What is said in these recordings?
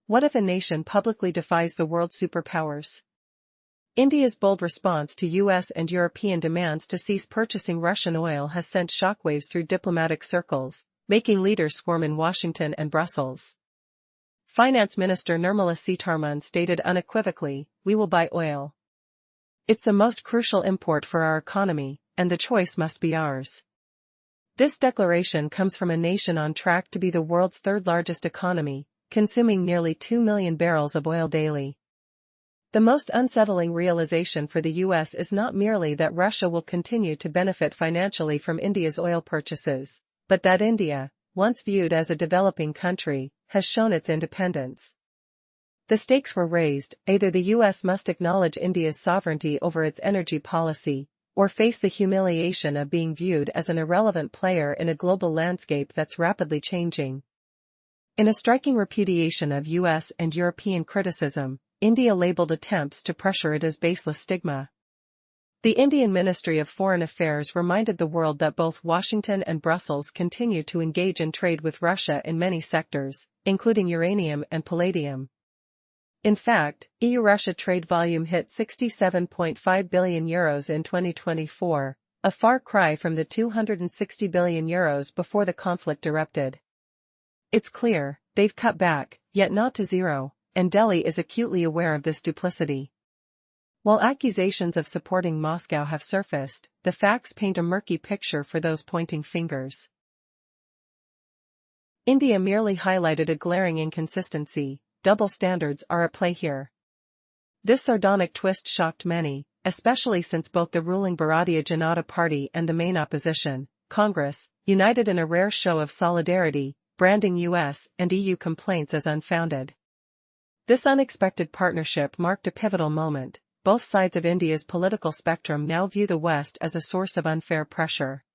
What if a nation publicly defies the world superpowers? India's bold response to US and European demands to cease purchasing Russian oil has sent shockwaves through diplomatic circles, making leaders squirm in Washington and Brussels. Finance Minister Nirmala Sitharaman stated unequivocally, "We will buy oil. It's the most crucial import for our economy, and the choice must be ours." This declaration comes from a nation on track to be the world's third-largest economy, consuming nearly 2 million barrels of oil daily. The most unsettling realization for the US is not merely that Russia will continue to benefit financially from India's oil purchases, but that India, once viewed as a developing country, has shown its independence. The stakes were raised: either the US must acknowledge India's sovereignty over its energy policy, or face the humiliation of being viewed as an irrelevant player in a global landscape that's rapidly changing. In a striking repudiation of US and European criticism, India labeled attempts to pressure it as baseless stigma. The Indian Ministry of Foreign Affairs reminded the world that both Washington and Brussels continue to engage in trade with Russia in many sectors, including uranium and palladium. In fact, EU-Russia trade volume hit €67.5 billion in 2024, a far cry from the €260 billion before the conflict erupted. It's clear, they've cut back, yet not to zero, and Delhi is acutely aware of this duplicity. While accusations of supporting Moscow have surfaced, the facts paint a murky picture for those pointing fingers. India merely highlighted a glaring inconsistency: double standards are at play here. This sardonic twist shocked many, especially since both the ruling Bharatiya Janata Party and the main opposition, Congress, united in a rare show of solidarity, branding US and EU complaints as unfounded. This unexpected partnership marked a pivotal moment. Both sides of India's political spectrum now view the West as a source of unfair pressure.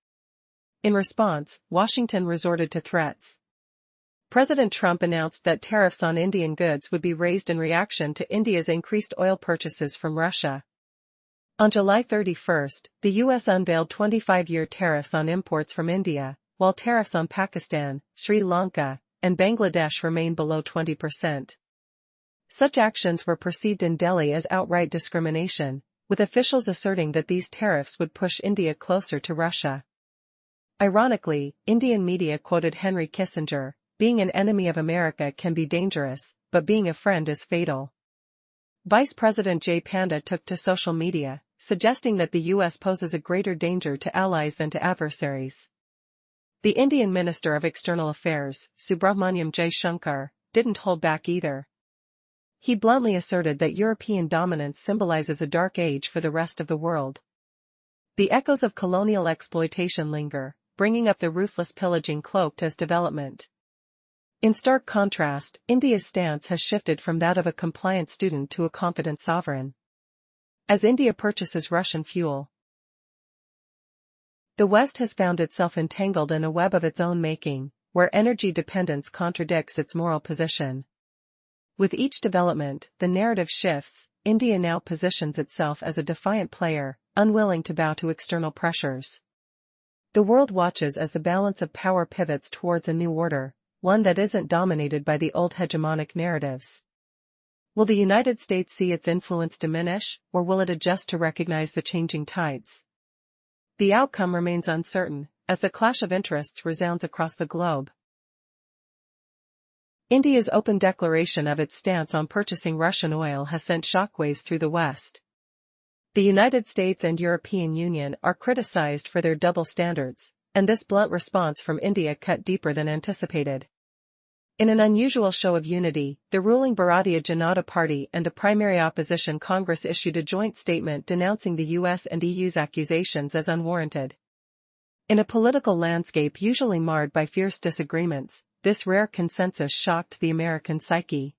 In response, Washington resorted to threats. President Trump announced that tariffs on Indian goods would be raised in reaction to India's increased oil purchases from Russia. On July 31, the U.S. unveiled 25-year tariffs on imports from India, while tariffs on Pakistan, Sri Lanka, and Bangladesh remain below 20%. Such actions were perceived in Delhi as outright discrimination, with officials asserting that these tariffs would push India closer to Russia. Ironically, Indian media quoted Henry Kissinger, "Being an enemy of America can be dangerous, but being a friend is fatal." Vice President Jay Panda took to social media, suggesting that the U.S. poses a greater danger to allies than to adversaries. The Indian Minister of External Affairs, Subrahmanyam Jaishankar, didn't hold back either. He bluntly asserted that European dominance symbolizes a dark age for the rest of the world. The echoes of colonial exploitation linger, bringing up the ruthless pillaging cloaked as development. In stark contrast, India's stance has shifted from that of a compliant student to a confident sovereign. As India purchases Russian fuel, the West has found itself entangled in a web of its own making, where energy dependence contradicts its moral position. With each development, the narrative shifts. India now positions itself as a defiant player, unwilling to bow to external pressures. The world watches as the balance of power pivots towards a new order, one that isn't dominated by the old hegemonic narratives. Will the United States see its influence diminish, or will it adjust to recognize the changing tides? The outcome remains uncertain, as the clash of interests resounds across the globe. India's open declaration of its stance on purchasing Russian oil has sent shockwaves through the West. The United States and European Union are criticized for their double standards, and this blunt response from India cut deeper than anticipated. In an unusual show of unity, the ruling Bharatiya Janata Party and the primary opposition Congress issued a joint statement denouncing the US and EU's accusations as unwarranted. In a political landscape usually marred by fierce disagreements, this rare consensus shocked the American psyche.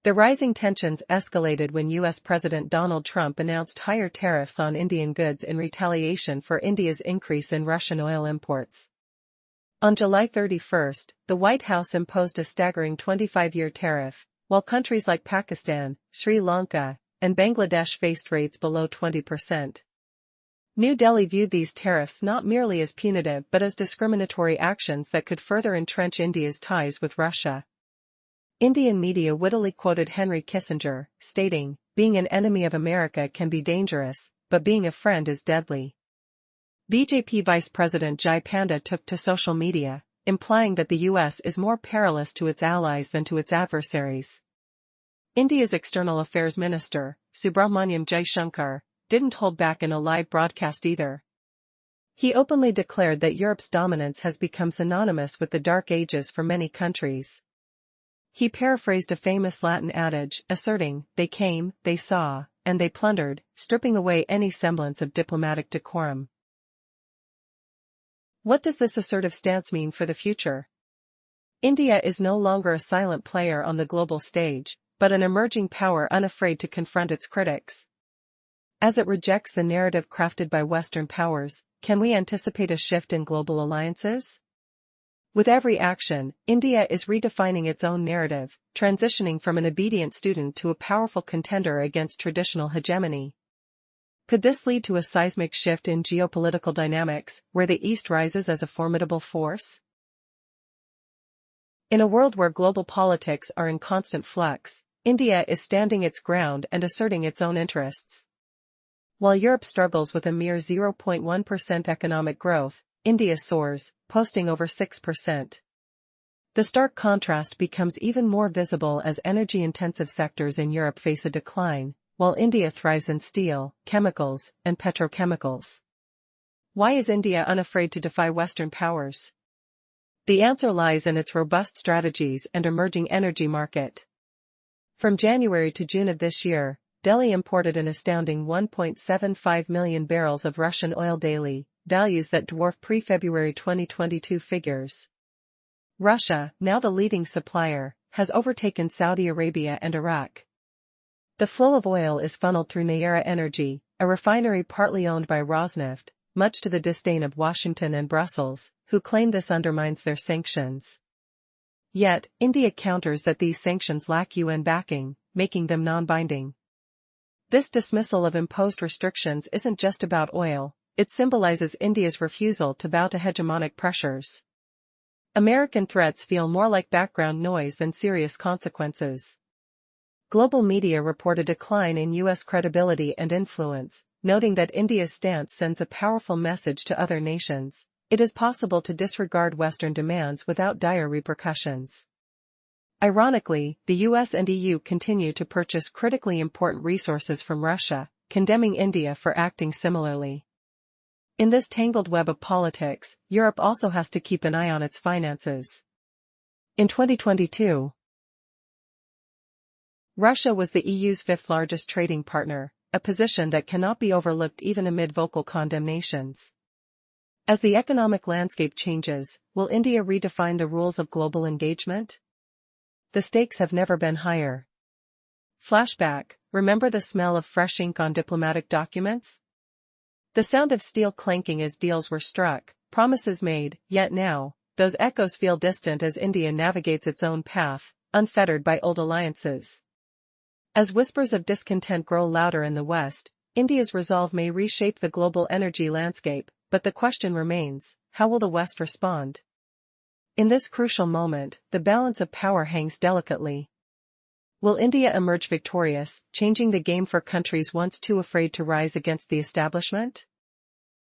The rising tensions escalated when U.S. President Donald Trump announced higher tariffs on Indian goods in retaliation for India's increase in Russian oil imports. On July 31, the White House imposed a staggering 25-year tariff, while countries like Pakistan, Sri Lanka, and Bangladesh faced rates below 20%. New Delhi viewed these tariffs not merely as punitive but as discriminatory actions that could further entrench India's ties with Russia. Indian media wittily quoted Henry Kissinger, stating, "Being an enemy of America can be dangerous, but being a friend is deadly." BJP Vice President Jai Panda took to social media, implying that the US is more perilous to its allies than to its adversaries. India's External Affairs Minister, Subrahmanyam Jaishankar, didn't hold back in a live broadcast either. He openly declared that Europe's dominance has become synonymous with the Dark Ages for many countries. He paraphrased a famous Latin adage, asserting, "They came, they saw, and they plundered," stripping away any semblance of diplomatic decorum. What does this assertive stance mean for the future? India is no longer a silent player on the global stage, but an emerging power unafraid to confront its critics. As it rejects the narrative crafted by Western powers, can we anticipate a shift in global alliances? With every action, India is redefining its own narrative, transitioning from an obedient student to a powerful contender against traditional hegemony. Could this lead to a seismic shift in geopolitical dynamics, where the East rises as a formidable force? In a world where global politics are in constant flux, India is standing its ground and asserting its own interests. While Europe struggles with a mere 0.1% economic growth, India soars, posting over 6%. The stark contrast becomes even more visible as energy-intensive sectors in Europe face a decline, while India thrives in steel, chemicals, and petrochemicals. Why is India unafraid to defy Western powers? The answer lies in its robust strategies and emerging energy market. From January to June of this year, Delhi imported an astounding 1.75 million barrels of Russian oil daily, values that dwarf pre-February 2022 figures. Russia, now the leading supplier, has overtaken Saudi Arabia and Iraq. The flow of oil is funneled through Nayara Energy, a refinery partly owned by Rosneft, much to the disdain of Washington and Brussels, who claim this undermines their sanctions. Yet, India counters that these sanctions lack UN backing, making them non-binding. This dismissal of imposed restrictions isn't just about oil, it symbolizes India's refusal to bow to hegemonic pressures. American threats feel more like background noise than serious consequences. Global media report a decline in U.S. credibility and influence, noting that India's stance sends a powerful message to other nations. It is possible to disregard Western demands without dire repercussions. Ironically, the US and EU continue to purchase critically important resources from Russia, condemning India for acting similarly. In this tangled web of politics, Europe also has to keep an eye on its finances. In 2022, Russia was the EU's fifth largest trading partner, a position that cannot be overlooked even amid vocal condemnations. As the economic landscape changes, will India redefine the rules of global engagement? The stakes have never been higher. Flashback, remember the smell of fresh ink on diplomatic documents? The sound of steel clanking as deals were struck, promises made, yet now, those echoes feel distant as India navigates its own path, unfettered by old alliances. As whispers of discontent grow louder in the West, India's resolve may reshape the global energy landscape, but the question remains, how will the West respond? In this crucial moment, the balance of power hangs delicately. Will India emerge victorious, changing the game for countries once too afraid to rise against the establishment?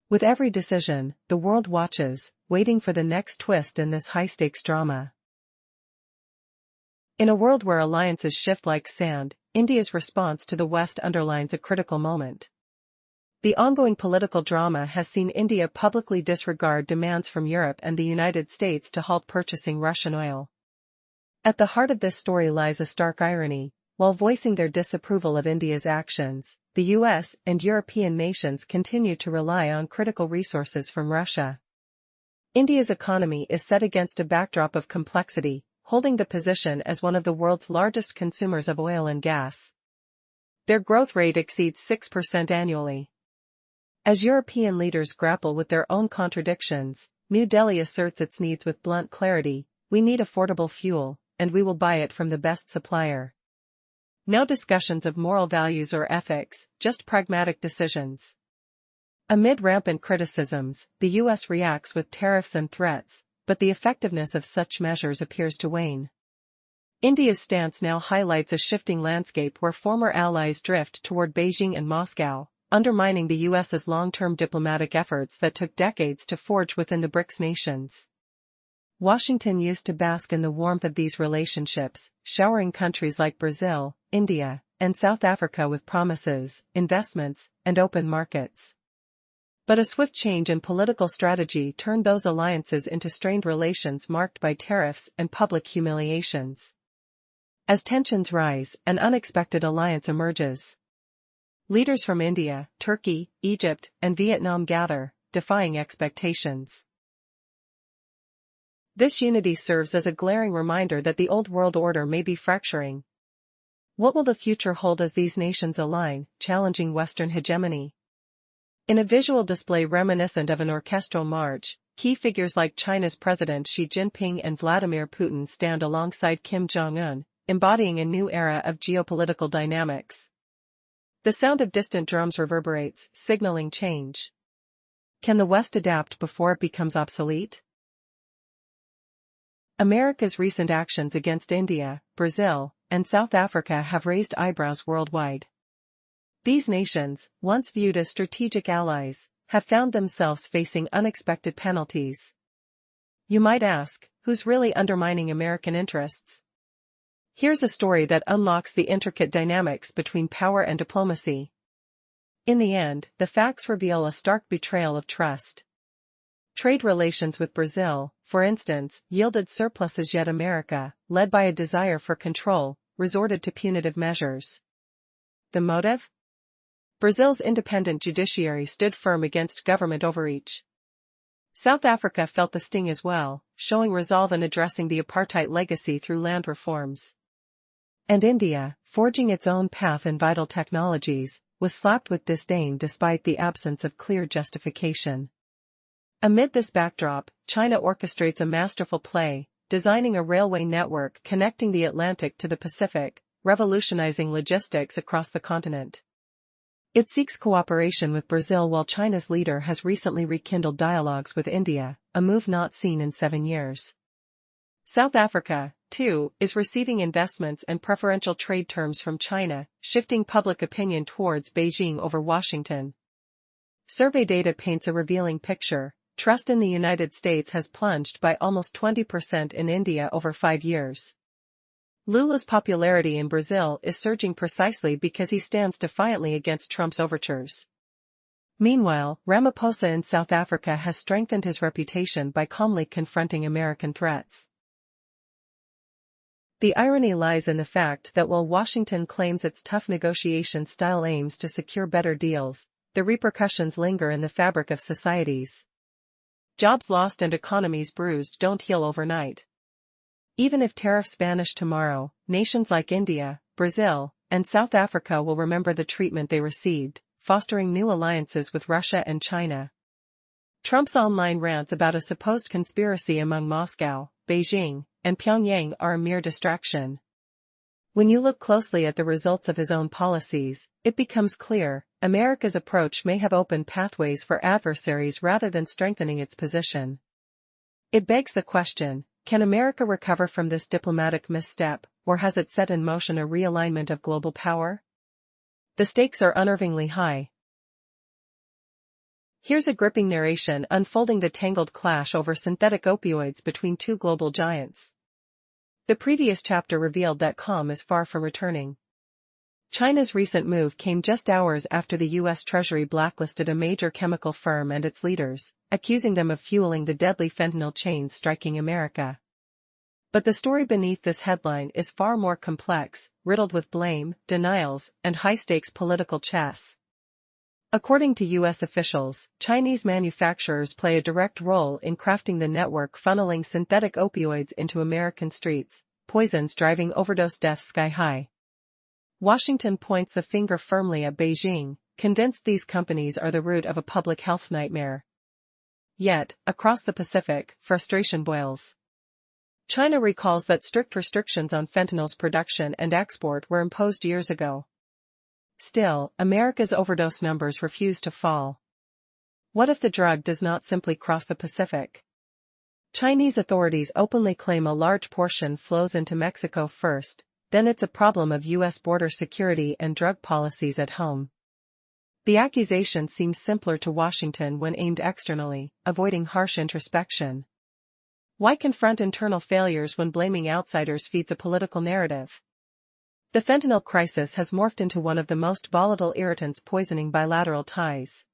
With every decision, the world watches, waiting for the next twist in this high-stakes drama. In a world where alliances shift like sand, India's response to the West underlines a critical moment. The ongoing political drama has seen India publicly disregard demands from Europe and the United States to halt purchasing Russian oil. At the heart of this story lies a stark irony. While voicing their disapproval of India's actions, the US and European nations continue to rely on critical resources from Russia. India's economy is set against a backdrop of complexity, holding the position as one of the world's largest consumers of oil and gas. Their growth rate exceeds 6% annually. As European leaders grapple with their own contradictions, New Delhi asserts its needs with blunt clarity: we need affordable fuel, and we will buy it from the best supplier. No discussions of moral values or ethics, just pragmatic decisions. Amid rampant criticisms, the US reacts with tariffs and threats, but the effectiveness of such measures appears to wane. India's stance now highlights a shifting landscape where former allies drift toward Beijing and Moscow, undermining the US's long-term diplomatic efforts that took decades to forge within the BRICS nations. Washington used to bask in the warmth of these relationships, showering countries like Brazil, India, and South Africa with promises, investments, and open markets. But a swift change in political strategy turned those alliances into strained relations marked by tariffs and public humiliations. As tensions rise, an unexpected alliance emerges. Leaders from India, Turkey, Egypt, and Vietnam gather, defying expectations. This unity serves as a glaring reminder that the old world order may be fracturing. What will the future hold as these nations align, challenging Western hegemony? In a visual display reminiscent of an orchestral march, key figures like China's President Xi Jinping and Vladimir Putin stand alongside Kim Jong-un, embodying a new era of geopolitical dynamics. The sound of distant drums reverberates, signaling change. Can the West adapt before it becomes obsolete? America's recent actions against India, Brazil, and South Africa have raised eyebrows worldwide. These nations, once viewed as strategic allies, have found themselves facing unexpected penalties. You might ask, who's really undermining American interests? Here's a story that unlocks the intricate dynamics between power and diplomacy. In the end, the facts reveal a stark betrayal of trust. Trade relations with Brazil, for instance, yielded surpluses, yet America, led by a desire for control, resorted to punitive measures. The motive? Brazil's independent judiciary stood firm against government overreach. South Africa felt the sting as well, showing resolve in addressing the apartheid legacy through land reforms. And India, forging its own path in vital technologies, was slapped with disdain despite the absence of clear justification. Amid this backdrop, China orchestrates a masterful play, designing a railway network connecting the Atlantic to the Pacific, revolutionizing logistics across the continent. It seeks cooperation with Brazil while China's leader has recently rekindled dialogues with India, a move not seen in 7 years. South Africa, too, is receiving investments and preferential trade terms from China, shifting public opinion towards Beijing over Washington. Survey data paints a revealing picture. Trust in the United States has plunged by almost 20% in India over 5 years. Lula's popularity in Brazil is surging precisely because he stands defiantly against Trump's overtures. Meanwhile, Ramaphosa in South Africa has strengthened his reputation by calmly confronting American threats. The irony lies in the fact that while Washington claims its tough negotiation style aims to secure better deals, the repercussions linger in the fabric of societies. Jobs lost and economies bruised don't heal overnight. Even if tariffs vanish tomorrow, nations like India, Brazil, and South Africa will remember the treatment they received, fostering new alliances with Russia and China. Trump's online rants about a supposed conspiracy among Moscow, Beijing, and Pyongyang are a mere distraction. When you look closely at the results of his own policies, it becomes clear, America's approach may have opened pathways for adversaries rather than strengthening its position. It begs the question, can America recover from this diplomatic misstep, or has it set in motion a realignment of global power? The stakes are unnervingly high. Here's a gripping narration unfolding the tangled clash over synthetic opioids between two global giants. The previous chapter revealed that calm is far from returning. China's recent move came just hours after the U.S. Treasury blacklisted a major chemical firm and its leaders, accusing them of fueling the deadly fentanyl chains striking America. But the story beneath this headline is far more complex, riddled with blame, denials, and high-stakes political chess. According to U.S. officials, Chinese manufacturers play a direct role in crafting the network funneling synthetic opioids into American streets, poisons driving overdose deaths sky high. Washington points the finger firmly at Beijing, convinced these companies are the root of a public health nightmare. Yet, across the Pacific, frustration boils. China recalls that strict restrictions on fentanyl's production and export were imposed years ago. Still, America's overdose numbers refuse to fall. What if the drug does not simply cross the Pacific? Chinese authorities openly claim a large portion flows into Mexico first, then it's a problem of U.S. border security and drug policies at home. The accusation seems simpler to Washington when aimed externally, avoiding harsh introspection. Why confront internal failures when blaming outsiders feeds a political narrative? The fentanyl crisis has morphed into one of the most volatile irritants poisoning bilateral ties.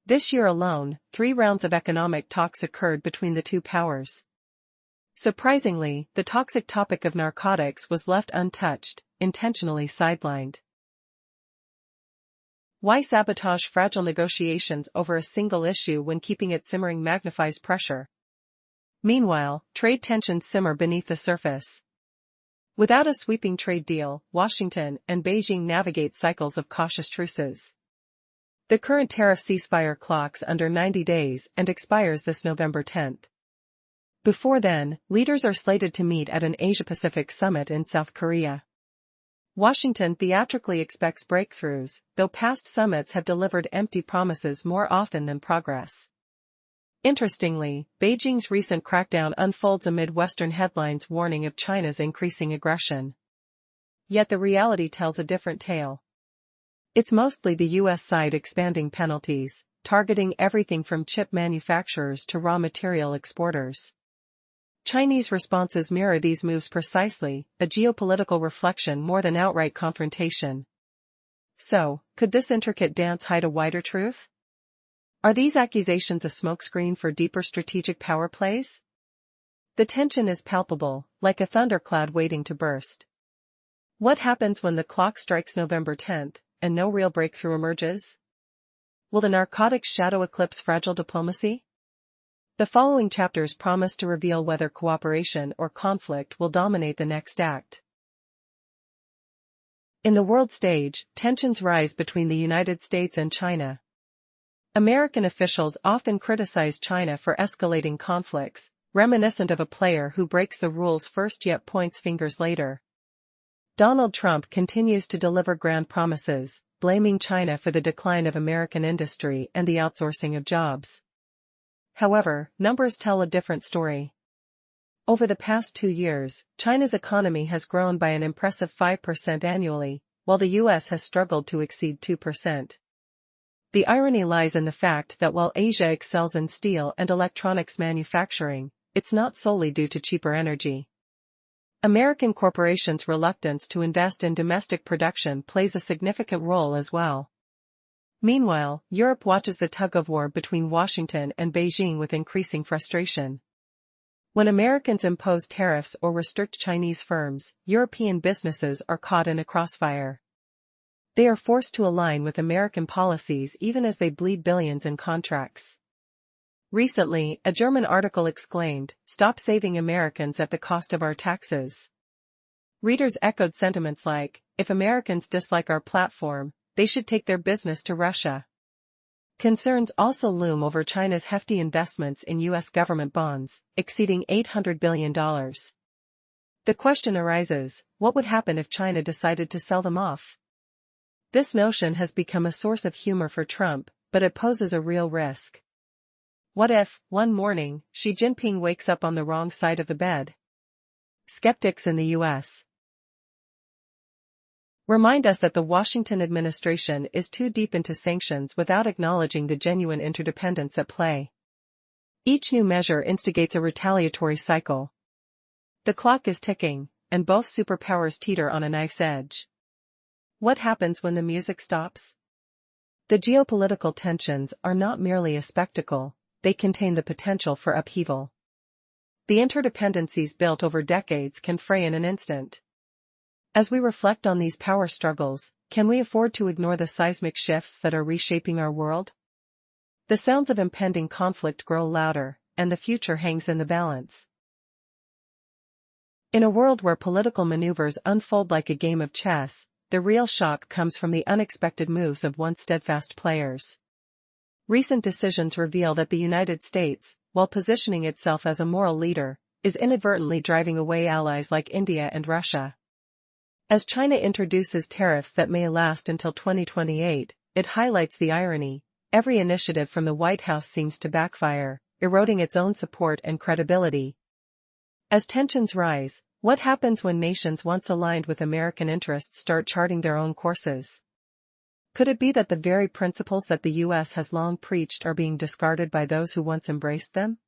This year alone, 3 rounds of economic talks occurred between the two powers. Surprisingly, the toxic topic of narcotics was left untouched, intentionally sidelined. Why sabotage fragile negotiations over a single issue when keeping it simmering magnifies pressure? Meanwhile, trade tensions simmer beneath the surface. Without a sweeping trade deal, Washington and Beijing navigate cycles of cautious truces. The current tariff ceasefire clocks under 90 days and expires this November 10. Before then, leaders are slated to meet at an Asia-Pacific summit in South Korea. Washington theatrically expects breakthroughs, though past summits have delivered empty promises more often than progress. Interestingly, Beijing's recent crackdown unfolds amid Western headlines warning of China's increasing aggression. Yet the reality tells a different tale. It's mostly the U.S. side expanding penalties, targeting everything from chip manufacturers to raw material exporters. Chinese responses mirror these moves precisely, a geopolitical reflection more than outright confrontation. So, could this intricate dance hide a wider truth? Are these accusations a smokescreen for deeper strategic power plays? The tension is palpable, like a thundercloud waiting to burst. What happens when the clock strikes November 10, and no real breakthrough emerges? Will the narcotics shadow eclipse fragile diplomacy? The following chapters promise to reveal whether cooperation or conflict will dominate the next act. In the world stage, tensions rise between the United States and China. American officials often criticize China for escalating conflicts, reminiscent of a player who breaks the rules first yet points fingers later. Donald Trump continues to deliver grand promises, blaming China for the decline of American industry and the outsourcing of jobs. However, numbers tell a different story. Over the past 2 years, China's economy has grown by an impressive 5% annually, while the U.S. has struggled to exceed 2%. The irony lies in the fact that while Asia excels in steel and electronics manufacturing, it's not solely due to cheaper energy. American corporations' reluctance to invest in domestic production plays a significant role as well. Meanwhile, Europe watches the tug-of-war between Washington and Beijing with increasing frustration. When Americans impose tariffs or restrict Chinese firms, European businesses are caught in a crossfire. They are forced to align with American policies even as they bleed billions in contracts. Recently, a German article exclaimed, "Stop saving Americans at the cost of our taxes." Readers echoed sentiments like, "If Americans dislike our platform, they should take their business to Russia." Concerns also loom over China's hefty investments in U.S. government bonds, exceeding $800 billion. The question arises, what would happen if China decided to sell them off? This notion has become a source of humor for Trump, but it poses a real risk. What if, one morning, Xi Jinping wakes up on the wrong side of the bed? Skeptics in the U.S. remind us that the Washington administration is too deep into sanctions without acknowledging the genuine interdependence at play. Each new measure instigates a retaliatory cycle. The clock is ticking, and both superpowers teeter on a knife's edge. What happens when the music stops? The geopolitical tensions are not merely a spectacle, they contain the potential for upheaval. The interdependencies built over decades can fray in an instant. As we reflect on these power struggles, can we afford to ignore the seismic shifts that are reshaping our world? The sounds of impending conflict grow louder, and the future hangs in the balance. In a world where political maneuvers unfold like a game of chess, the real shock comes from the unexpected moves of once steadfast players. Recent decisions reveal that the United States, while positioning itself as a moral leader, is inadvertently driving away allies like India and Russia. As China introduces tariffs that may last until 2028, it highlights the irony. Every initiative from the White House seems to backfire, eroding its own support and credibility. As tensions rise, what happens when nations once aligned with American interests start charting their own courses? Could it be that the very principles that the U.S. has long preached are being discarded by those who once embraced them?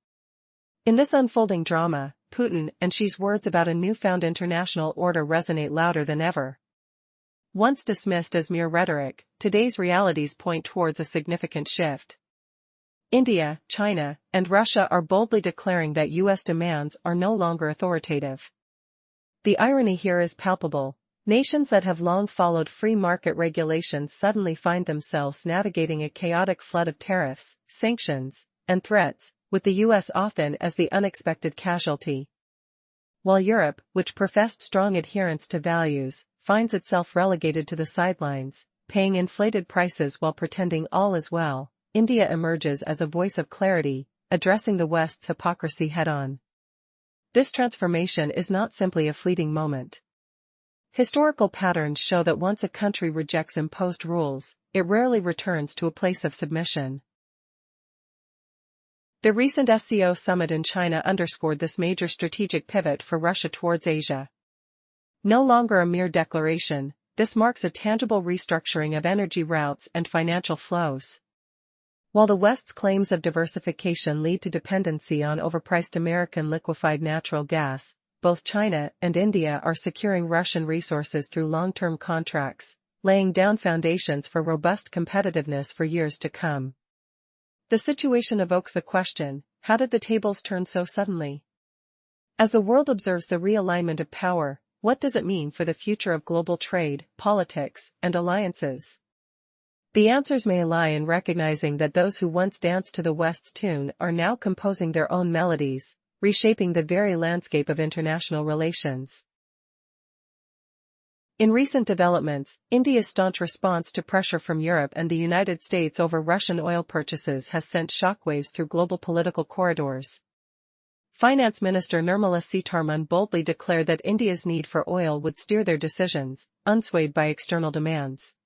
In this unfolding drama, Putin and Xi's words about a newfound international order resonate louder than ever. Once dismissed as mere rhetoric, today's realities point towards a significant shift. India, China, and Russia are boldly declaring that U.S. demands are no longer authoritative. The irony here is palpable. Nations that have long followed free market regulations suddenly find themselves navigating a chaotic flood of tariffs, sanctions, and threats, with the U.S. often as the unexpected casualty. While Europe, which professed strong adherence to values, finds itself relegated to the sidelines, paying inflated prices while pretending all is well, India emerges as a voice of clarity, addressing the West's hypocrisy head-on. This transformation is not simply a fleeting moment. Historical patterns show that once a country rejects imposed rules, it rarely returns to a place of submission. The recent SCO summit in China underscored this major strategic pivot for Russia towards Asia. No longer a mere declaration, this marks a tangible restructuring of energy routes and financial flows. While the West's claims of diversification lead to dependency on overpriced American liquefied natural gas, both China and India are securing Russian resources through long-term contracts, laying down foundations for robust competitiveness for years to come. The situation evokes the question, how did the tables turn so suddenly? As the world observes the realignment of power, what does it mean for the future of global trade, politics, and alliances? The answers may lie in recognizing that those who once danced to the West's tune are now composing their own melodies, reshaping the very landscape of international relations. In recent developments, India's staunch response to pressure from Europe and the United States over Russian oil purchases has sent shockwaves through global political corridors. Finance Minister Nirmala Sitharaman boldly declared that India's need for oil would steer their decisions, unswayed by external demands.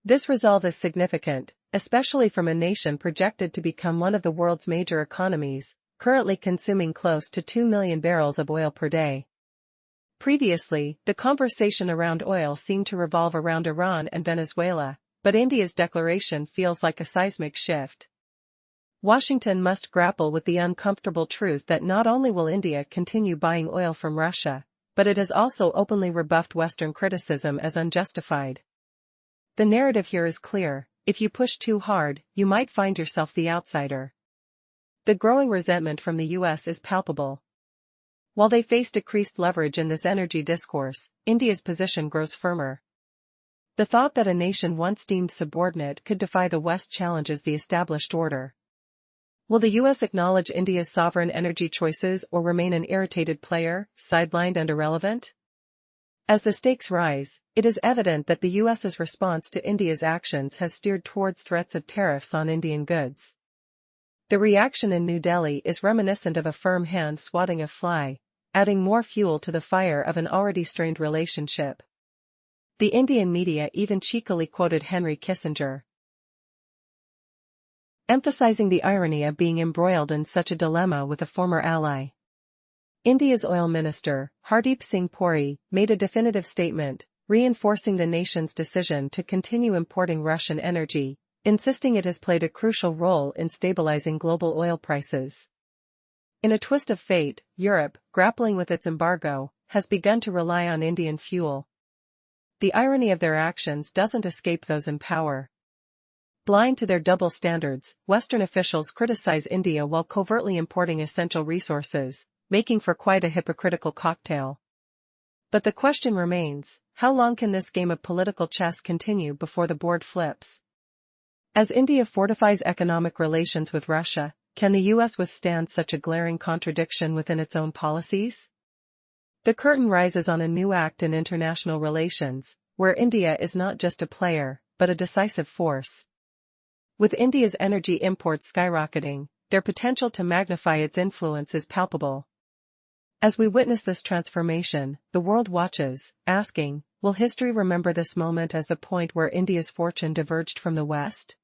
This resolve is significant, especially from a nation projected to become one of the world's major economies, currently consuming close to 2 million barrels of oil per day. Previously, the conversation around oil seemed to revolve around Iran and Venezuela, but India's declaration feels like a seismic shift. Washington must grapple with the uncomfortable truth that not only will India continue buying oil from Russia, but it has also openly rebuffed Western criticism as unjustified. The narrative here is clear: if you push too hard, you might find yourself the outsider. The growing resentment from the U.S. is palpable. While they face decreased leverage in this energy discourse, India's position grows firmer. The thought that a nation once deemed subordinate could defy the West challenges the established order. Will the U.S. acknowledge India's sovereign energy choices or remain an irritated player, sidelined and irrelevant? As the stakes rise, it is evident that the U.S.'s response to India's actions has steered towards threats of tariffs on Indian goods. The reaction in New Delhi is reminiscent of a firm hand swatting a fly, adding more fuel to the fire of an already strained relationship. The Indian media even cheekily quoted Henry Kissinger, emphasizing the irony of being embroiled in such a dilemma with a former ally. India's oil minister, Hardeep Singh Puri, made a definitive statement, reinforcing the nation's decision to continue importing Russian energy, insisting it has played a crucial role in stabilizing global oil prices. In a twist of fate, Europe, grappling with its embargo, has begun to rely on Indian fuel. The irony of their actions doesn't escape those in power. Blind to their double standards, Western officials criticize India while covertly importing essential resources, making for quite a hypocritical cocktail. But the question remains, how long can this game of political chess continue before the board flips? As India fortifies economic relations with Russia, can the U.S. withstand such a glaring contradiction within its own policies? The curtain rises on a new act in international relations, where India is not just a player, but a decisive force. With India's energy imports skyrocketing, their potential to magnify its influence is palpable. As we witness this transformation, the world watches, asking, will history remember this moment as the point where India's fortune diverged from the West?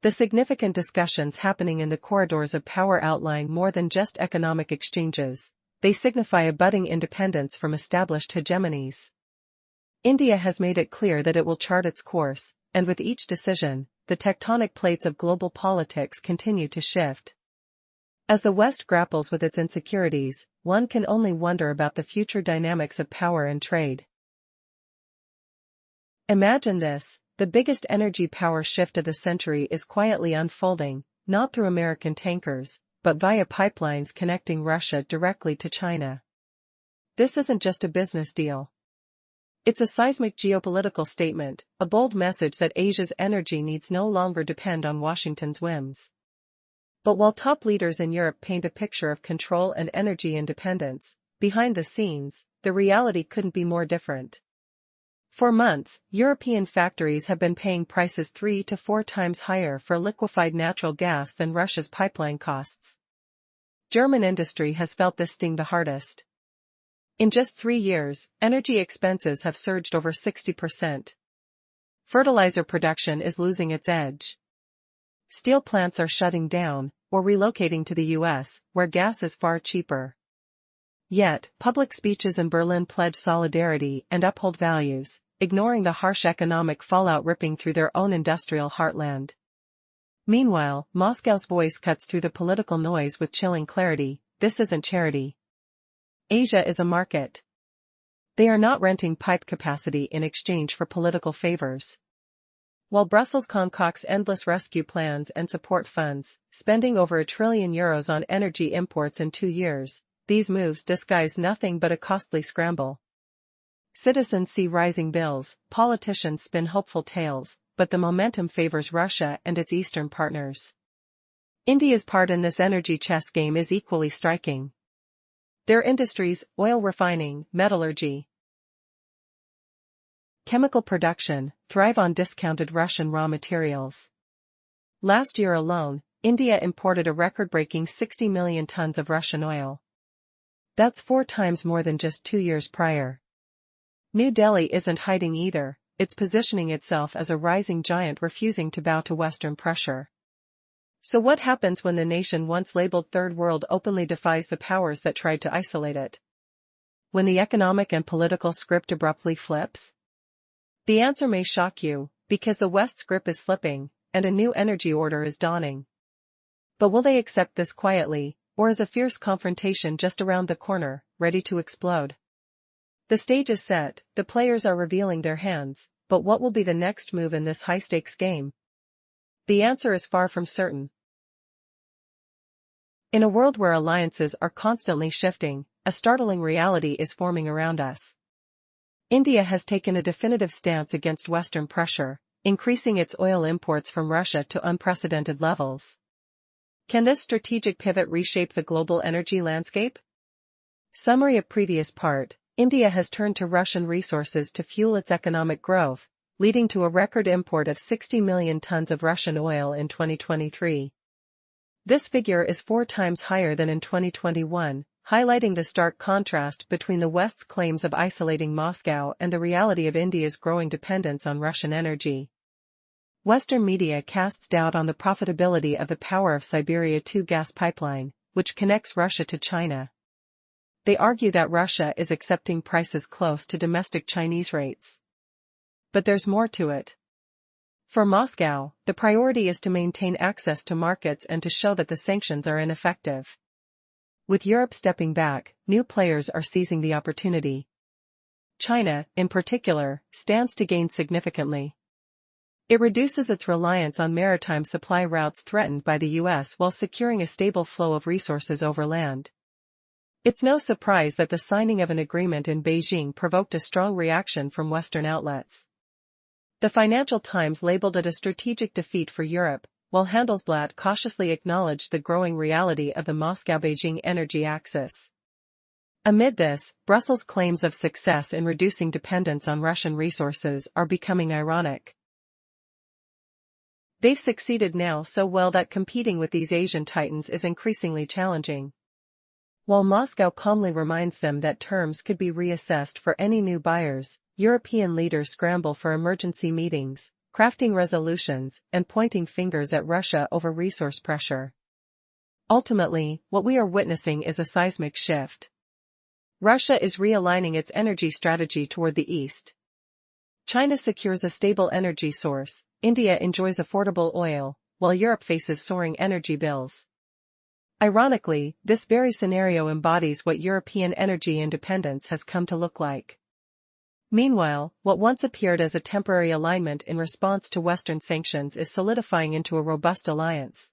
The significant discussions happening in the corridors of power outline more than just economic exchanges. They signify a budding independence from established hegemonies. India has made it clear that it will chart its course, and with each decision, the tectonic plates of global politics continue to shift. As the West grapples with its insecurities, one can only wonder about the future dynamics of power and trade. Imagine this: the biggest energy power shift of the century is quietly unfolding, not through American tankers, but via pipelines connecting Russia directly to China. This isn't just a business deal. It's a seismic geopolitical statement, a bold message that Asia's energy needs no longer depend on Washington's whims. But while top leaders in Europe paint a picture of control and energy independence, behind the scenes, the reality couldn't be more different. For months, European factories have been paying prices 3 to 4 times higher for liquefied natural gas than Russia's pipeline costs. German industry has felt this sting the hardest. In just 3 years, energy expenses have surged over 60%. Fertilizer production is losing its edge. Steel plants are shutting down, or relocating to the US, where gas is far cheaper. Yet, public speeches in Berlin pledge solidarity and uphold values, ignoring the harsh economic fallout ripping through their own industrial heartland. Meanwhile, Moscow's voice cuts through the political noise with chilling clarity: this isn't charity. Asia is a market. They are not renting pipe capacity in exchange for political favors. While Brussels concocts endless rescue plans and support funds, spending over €1 trillion on energy imports in 2 years, these moves disguise nothing but a costly scramble. Citizens see rising bills, politicians spin hopeful tales, but the momentum favors Russia and its eastern partners. India's part in this energy chess game is equally striking. Their industries: oil refining, metallurgy, chemical production, thrive on discounted Russian raw materials. Last year alone, India imported a record-breaking 60 million tons of Russian oil. That's 4 times more than just 2 years prior. New Delhi isn't hiding either, it's positioning itself as a rising giant refusing to bow to Western pressure. So what happens when the nation once labeled Third World openly defies the powers that tried to isolate it? When the economic and political script abruptly flips? The answer may shock you, because the West's grip is slipping, and a new energy order is dawning. But will they accept this quietly, or is a fierce confrontation just around the corner, ready to explode? The stage is set, the players are revealing their hands, but what will be the next move in this high-stakes game? The answer is far from certain. In a world where alliances are constantly shifting, a startling reality is forming around us. India has taken a definitive stance against Western pressure, increasing its oil imports from Russia to unprecedented levels. Can this strategic pivot reshape the global energy landscape? Summary of previous part: India has turned to Russian resources to fuel its economic growth, leading to a record import of 60 million tons of Russian oil in 2023. This figure is 4 times higher than in 2021, highlighting the stark contrast between the West's claims of isolating Moscow and the reality of India's growing dependence on Russian energy. Western media casts doubt on the profitability of the Power of Siberia 2 gas pipeline, which connects Russia to China. They argue that Russia is accepting prices close to domestic Chinese rates. But there's more to it. For Moscow, the priority is to maintain access to markets and to show that the sanctions are ineffective. With Europe stepping back, new players are seizing the opportunity. China, in particular, stands to gain significantly. It reduces its reliance on maritime supply routes threatened by the US while securing a stable flow of resources over land. It's no surprise that the signing of an agreement in Beijing provoked a strong reaction from Western outlets. The Financial Times labeled it a strategic defeat for Europe, while Handelsblatt cautiously acknowledged the growing reality of the Moscow-Beijing energy axis. Amid this, Brussels' claims of success in reducing dependence on Russian resources are becoming ironic. They've succeeded now so well that competing with these Asian titans is increasingly challenging. While Moscow calmly reminds them that terms could be reassessed for any new buyers, European leaders scramble for emergency meetings, crafting resolutions, and pointing fingers at Russia over resource pressure. Ultimately, what we are witnessing is a seismic shift. Russia is realigning its energy strategy toward the east. China secures a stable energy source, India enjoys affordable oil, while Europe faces soaring energy bills. Ironically, this very scenario embodies what European energy independence has come to look like. Meanwhile, what once appeared as a temporary alignment in response to Western sanctions is solidifying into a robust alliance.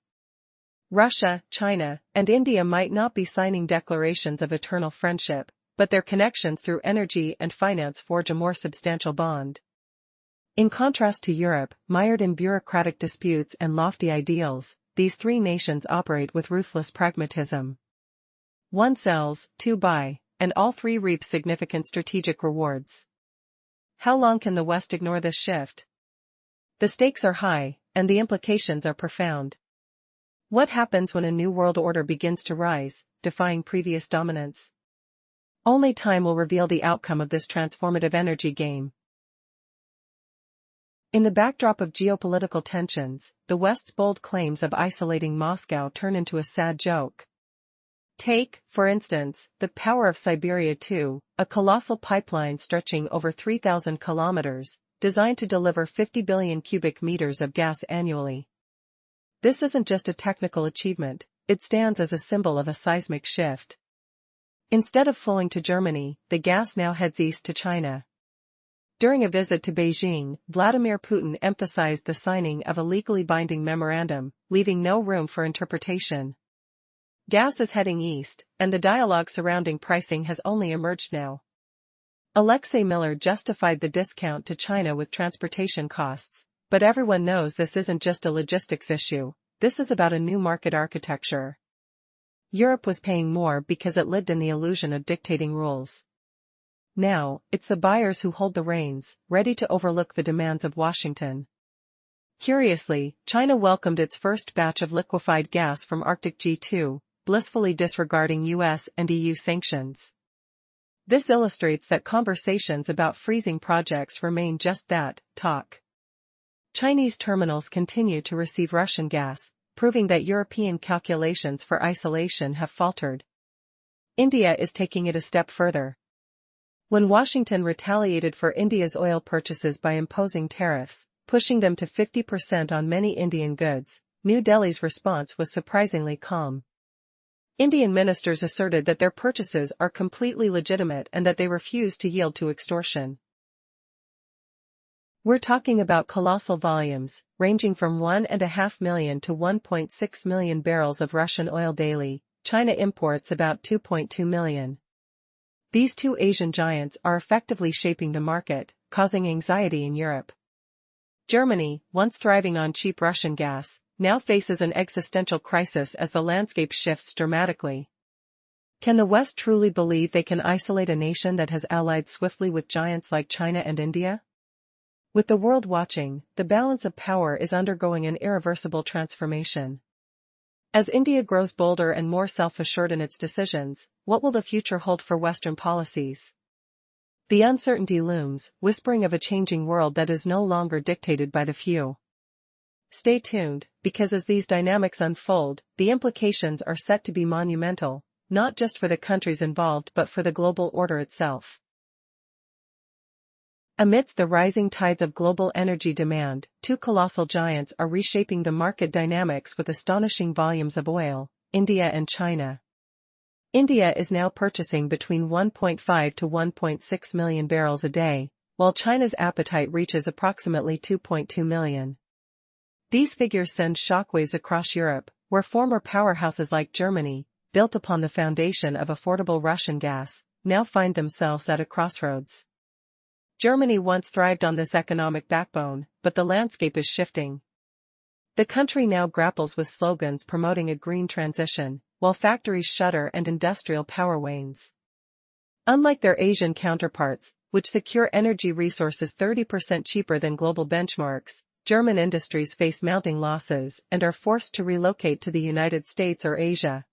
Russia, China, and India might not be signing declarations of eternal friendship, but their connections through energy and finance forge a more substantial bond. In contrast to Europe, mired in bureaucratic disputes and lofty ideals, these three nations operate with ruthless pragmatism. One sells, two buy, and all three reap significant strategic rewards. How long can the West ignore this shift? The stakes are high, and the implications are profound. What happens when a new world order begins to rise, defying previous dominance? Only time will reveal the outcome of this transformative energy game. In the backdrop of geopolitical tensions, the West's bold claims of isolating Moscow turn into a sad joke. Take, for instance, the power of Siberia 2, a colossal pipeline stretching over 3,000 kilometers, designed to deliver 50 billion cubic meters of gas annually. This isn't just a technical achievement, it stands as a symbol of a seismic shift. Instead of flowing to Germany, the gas now heads east to China. During a visit to Beijing, Vladimir Putin emphasized the signing of a legally binding memorandum, leaving no room for interpretation. Gas is heading east, and the dialogue surrounding pricing has only emerged now. Alexei Miller justified the discount to China with transportation costs, but everyone knows this isn't just a logistics issue, this is about a new market architecture. Europe was paying more because it lived in the illusion of dictating rules. Now, it's the buyers who hold the reins, ready to overlook the demands of Washington. Curiously, China welcomed its first batch of liquefied gas from Arctic G2, blissfully disregarding US and EU sanctions. This illustrates that conversations about freezing projects remain just that, talk. Chinese terminals continue to receive Russian gas, proving that European calculations for isolation have faltered. India is taking it a step further. When Washington retaliated for India's oil purchases by imposing tariffs, pushing them to 50% on many Indian goods, New Delhi's response was surprisingly calm. Indian ministers asserted that their purchases are completely legitimate and that they refuse to yield to extortion. We're talking about colossal volumes, ranging from 1.5 million to 1.6 million barrels of Russian oil daily. China imports about 2.2 million. These two Asian giants are effectively shaping the market, causing anxiety in Europe. Germany, once thriving on cheap Russian gas, now faces an existential crisis as the landscape shifts dramatically. Can the West truly believe they can isolate a nation that has allied swiftly with giants like China and India? With the world watching, the balance of power is undergoing an irreversible transformation. As India grows bolder and more self-assured in its decisions, what will the future hold for Western policies? The uncertainty looms, whispering of a changing world that is no longer dictated by the few. Stay tuned, because as these dynamics unfold, the implications are set to be monumental, not just for the countries involved but for the global order itself. Amidst the rising tides of global energy demand, two colossal giants are reshaping the market dynamics with astonishing volumes of oil, India and China. India is now purchasing between 1.5 to 1.6 million barrels a day, while China's appetite reaches approximately 2.2 million. These figures send shockwaves across Europe, where former powerhouses like Germany, built upon the foundation of affordable Russian gas, now find themselves at a crossroads. Germany once thrived on this economic backbone, but the landscape is shifting. The country now grapples with slogans promoting a green transition, while factories shutter and industrial power wanes. Unlike their Asian counterparts, which secure energy resources 30% cheaper than global benchmarks, German industries face mounting losses and are forced to relocate to the United States or Asia.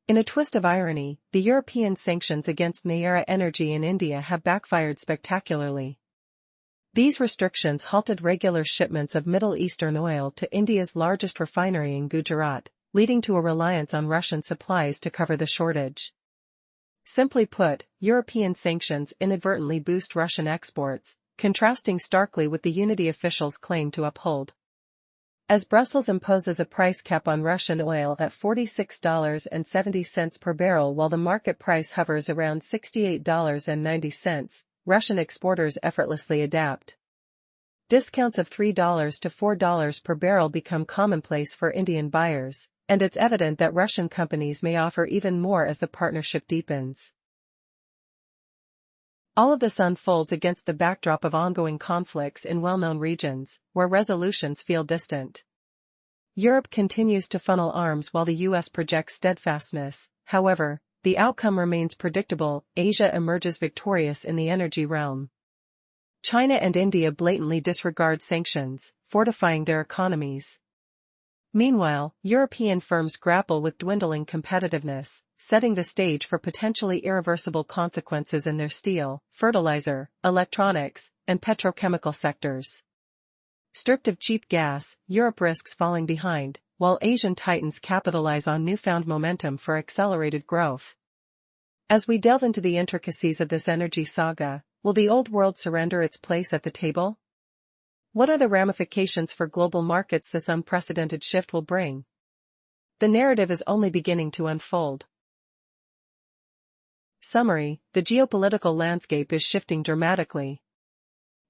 In a twist of irony, the European sanctions against Nayara Energy in India have backfired spectacularly. These restrictions halted regular shipments of Middle Eastern oil to India's largest refinery in Gujarat, leading to a reliance on Russian supplies to cover the shortage. Simply put, European sanctions inadvertently boost Russian exports, contrasting starkly with the unity officials claim to uphold. As Brussels imposes a price cap on Russian oil at $46.70 per barrel while the market price hovers around $68.90, Russian exporters effortlessly adapt. Discounts of $3 to $4 per barrel become commonplace for Indian buyers, and it's evident that Russian companies may offer even more as the partnership deepens. All of this unfolds against the backdrop of ongoing conflicts in well-known regions, where resolutions feel distant. Europe continues to funnel arms while the US projects steadfastness. However, the outcome remains predictable. Asia emerges victorious in the energy realm. China and India blatantly disregard sanctions, fortifying their economies. Meanwhile, European firms grapple with dwindling competitiveness, setting the stage for potentially irreversible consequences in their steel, fertilizer, electronics, and petrochemical sectors. Stripped of cheap gas, Europe risks falling behind, while Asian titans capitalize on newfound momentum for accelerated growth. As we delve into the intricacies of this energy saga, will the old world surrender its place at the table? What are the ramifications for global markets this unprecedented shift will bring? The narrative is only beginning to unfold. Summary: the geopolitical landscape is shifting dramatically.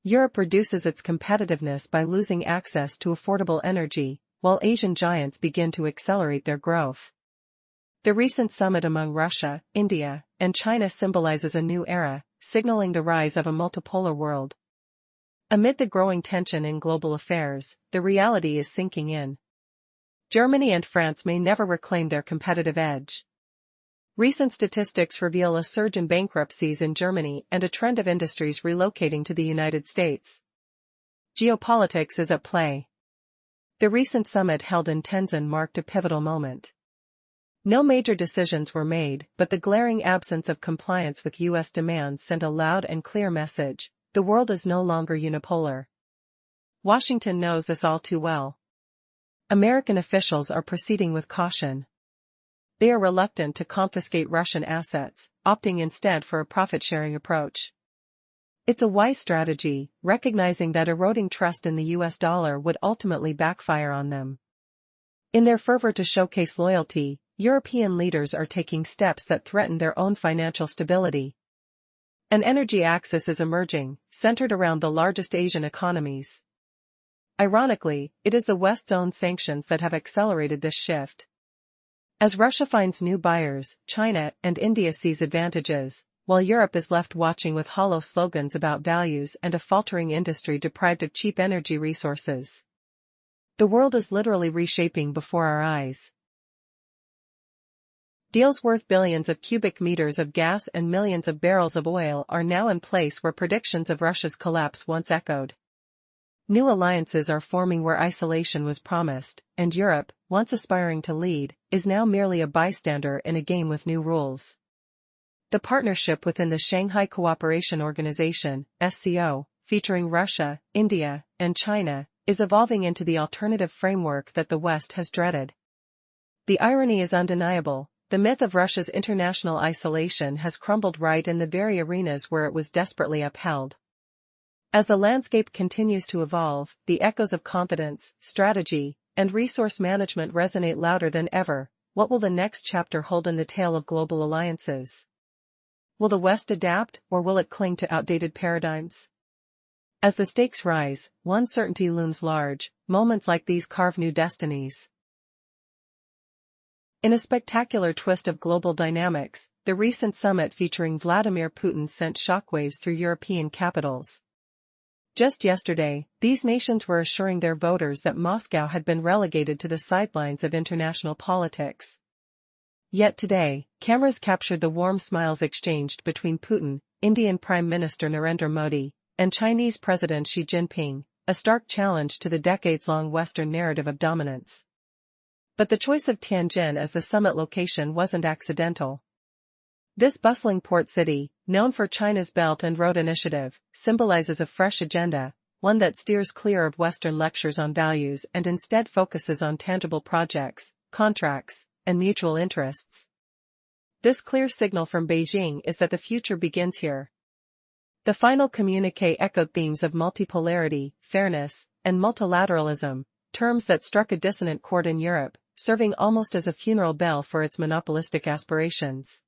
Europe reduces its competitiveness by losing access to affordable energy, while Asian giants begin to accelerate their growth. The recent summit among Russia, India, and China symbolizes a new era, signaling the rise of a multipolar world. Amid the growing tension in global affairs, the reality is sinking in. Germany and France may never reclaim their competitive edge. Recent statistics reveal a surge in bankruptcies in Germany and a trend of industries relocating to the United States. Geopolitics is at play. The recent summit held in Shenzhen marked a pivotal moment. No major decisions were made, but the glaring absence of compliance with U.S. demands sent a loud and clear message: the world is no longer unipolar. Washington knows this all too well. American officials are proceeding with caution. They are reluctant to confiscate Russian assets, opting instead for a profit-sharing approach. It's a wise strategy, recognizing that eroding trust in the US dollar would ultimately backfire on them. In their fervor to showcase loyalty, European leaders are taking steps that threaten their own financial stability. An energy axis is emerging, centered around the largest Asian economies. Ironically, it is the West's own sanctions that have accelerated this shift. As Russia finds new buyers, China and India seize advantages, while Europe is left watching with hollow slogans about values and a faltering industry deprived of cheap energy resources. The world is literally reshaping before our eyes. Deals worth billions of cubic meters of gas and millions of barrels of oil are now in place where predictions of Russia's collapse once echoed. New alliances are forming where isolation was promised, and Europe, once aspiring to lead, is now merely a bystander in a game with new rules. The partnership within the Shanghai Cooperation Organization, SCO, featuring Russia, India, and China, is evolving into the alternative framework that the West has dreaded. The irony is undeniable: the myth of Russia's international isolation has crumbled right in the very arenas where it was desperately upheld. As the landscape continues to evolve, the echoes of confidence, strategy, and resource management resonate louder than ever. What will the next chapter hold in the tale of global alliances? Will the West adapt, or will it cling to outdated paradigms? As the stakes rise, one certainty looms large: moments like these carve new destinies. In a spectacular twist of global dynamics, the recent summit featuring Vladimir Putin sent shockwaves through European capitals. Just yesterday, these nations were assuring their voters that Moscow had been relegated to the sidelines of international politics. Yet today, cameras captured the warm smiles exchanged between Putin, Indian Prime Minister Narendra Modi, and Chinese President Xi Jinping, a stark challenge to the decades-long Western narrative of dominance. But the choice of Tianjin as the summit location wasn't accidental. This bustling port city, known for China's Belt and Road Initiative, symbolizes a fresh agenda, one that steers clear of Western lectures on values and instead focuses on tangible projects, contracts, and mutual interests. This clear signal from Beijing is that the future begins here. The final communiqué echoed themes of multipolarity, fairness, and multilateralism, terms that struck a dissonant chord in Europe, serving almost as a funeral bell for its monopolistic aspirations.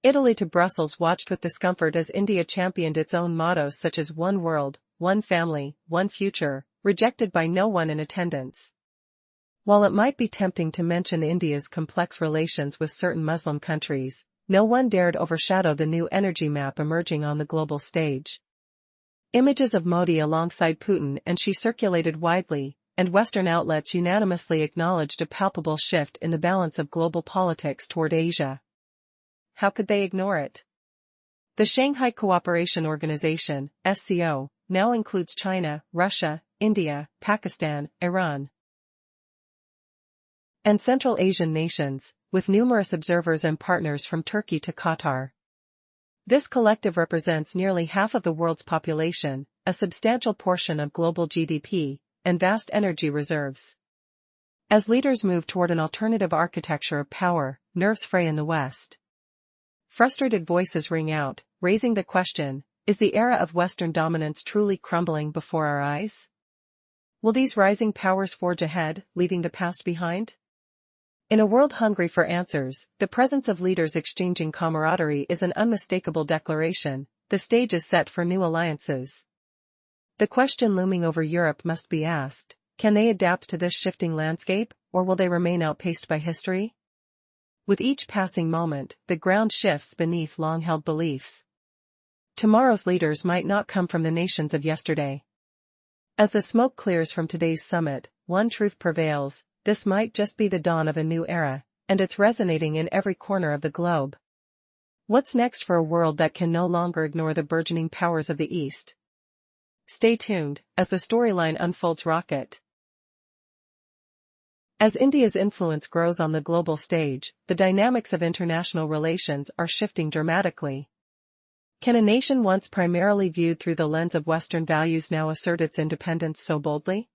Italy to Brussels watched with discomfort as India championed its own mottos such as One World, One Family, One Future, rejected by no one in attendance. While it might be tempting to mention India's complex relations with certain Muslim countries, no one dared overshadow the new energy map emerging on the global stage. Images of Modi alongside Putin and Xi circulated widely, and Western outlets unanimously acknowledged a palpable shift in the balance of global politics toward Asia. How could they ignore it? The Shanghai Cooperation Organization, SCO, now includes China, Russia, India, Pakistan, Iran, and Central Asian nations, with numerous observers and partners from Turkey to Qatar. This collective represents nearly half of the world's population, a substantial portion of global GDP, and vast energy reserves. As leaders move toward an alternative architecture of power, nerves fray in the West. Frustrated voices ring out, raising the question, is the era of Western dominance truly crumbling before our eyes? Will these rising powers forge ahead, leaving the past behind? In a world hungry for answers, the presence of leaders exchanging camaraderie is an unmistakable declaration. The stage is set for new alliances. The question looming over Europe must be asked, can they adapt to this shifting landscape, or will they remain outpaced by history? With each passing moment, the ground shifts beneath long-held beliefs. Tomorrow's leaders might not come from the nations of yesterday. As the smoke clears from today's summit, one truth prevails. This might just be the dawn of a new era, and it's resonating in every corner of the globe. What's next for a world that can no longer ignore the burgeoning powers of the East? Stay tuned, as the storyline unfolds. Rocket. As India's influence grows on the global stage, the dynamics of international relations are shifting dramatically. Can a nation once primarily viewed through the lens of Western values now assert its independence so boldly?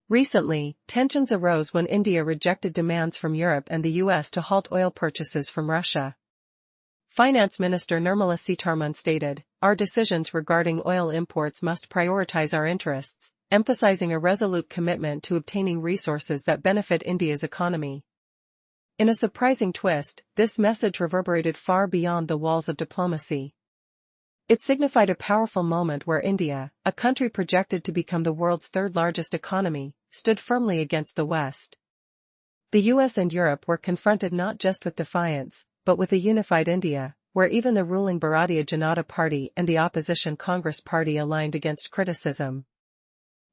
Recently, tensions arose when India rejected demands from Europe and the US to halt oil purchases from Russia. Finance Minister Nirmala Sitharaman stated, "Our decisions regarding oil imports must prioritize our interests," emphasizing a resolute commitment to obtaining resources that benefit India's economy. In a surprising twist, this message reverberated far beyond the walls of diplomacy. It signified a powerful moment where India, a country projected to become the world's third-largest economy, stood firmly against the West. The US and Europe were confronted not just with defiance, but with a unified India, where even the ruling Bharatiya Janata Party and the opposition Congress Party aligned against criticism.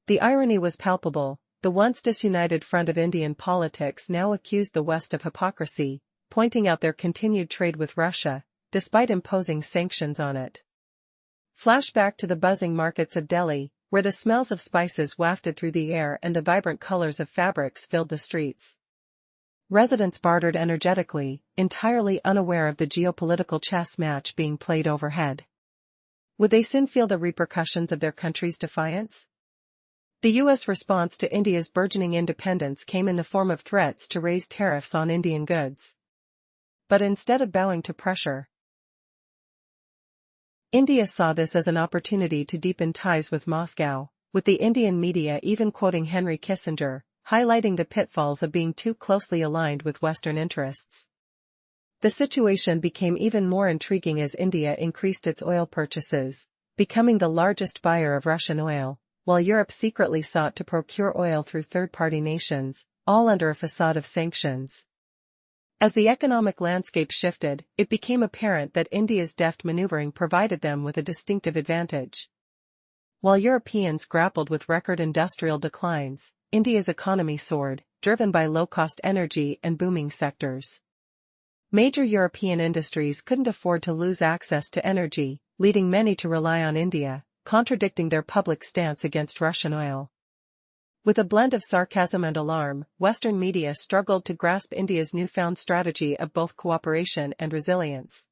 The irony was palpable. The once disunited front of Indian politics now accused the West of hypocrisy, pointing out their continued trade with Russia, despite imposing sanctions on it. Flashback to the buzzing markets of Delhi, where the smells of spices wafted through the air and the vibrant colors of fabrics filled the streets. Residents bartered energetically, entirely unaware of the geopolitical chess match being played overhead. Would they soon feel the repercussions of their country's defiance? The US response to India's burgeoning independence came in the form of threats to raise tariffs on Indian goods. But instead of bowing to pressure, India saw this as an opportunity to deepen ties with Moscow, with the Indian media even quoting Henry Kissinger, highlighting the pitfalls of being too closely aligned with Western interests. The situation became even more intriguing as India increased its oil purchases, becoming the largest buyer of Russian oil, while Europe secretly sought to procure oil through third-party nations, all under a facade of sanctions. As the economic landscape shifted, it became apparent that India's deft maneuvering provided them with a distinctive advantage. While Europeans grappled with record industrial declines, India's economy soared, driven by low-cost energy and booming sectors. Major European industries couldn't afford to lose access to energy, leading many to rely on India, contradicting their public stance against Russian oil. With a blend of sarcasm and alarm, Western media struggled to grasp India's newfound strategy of both cooperation and resilience.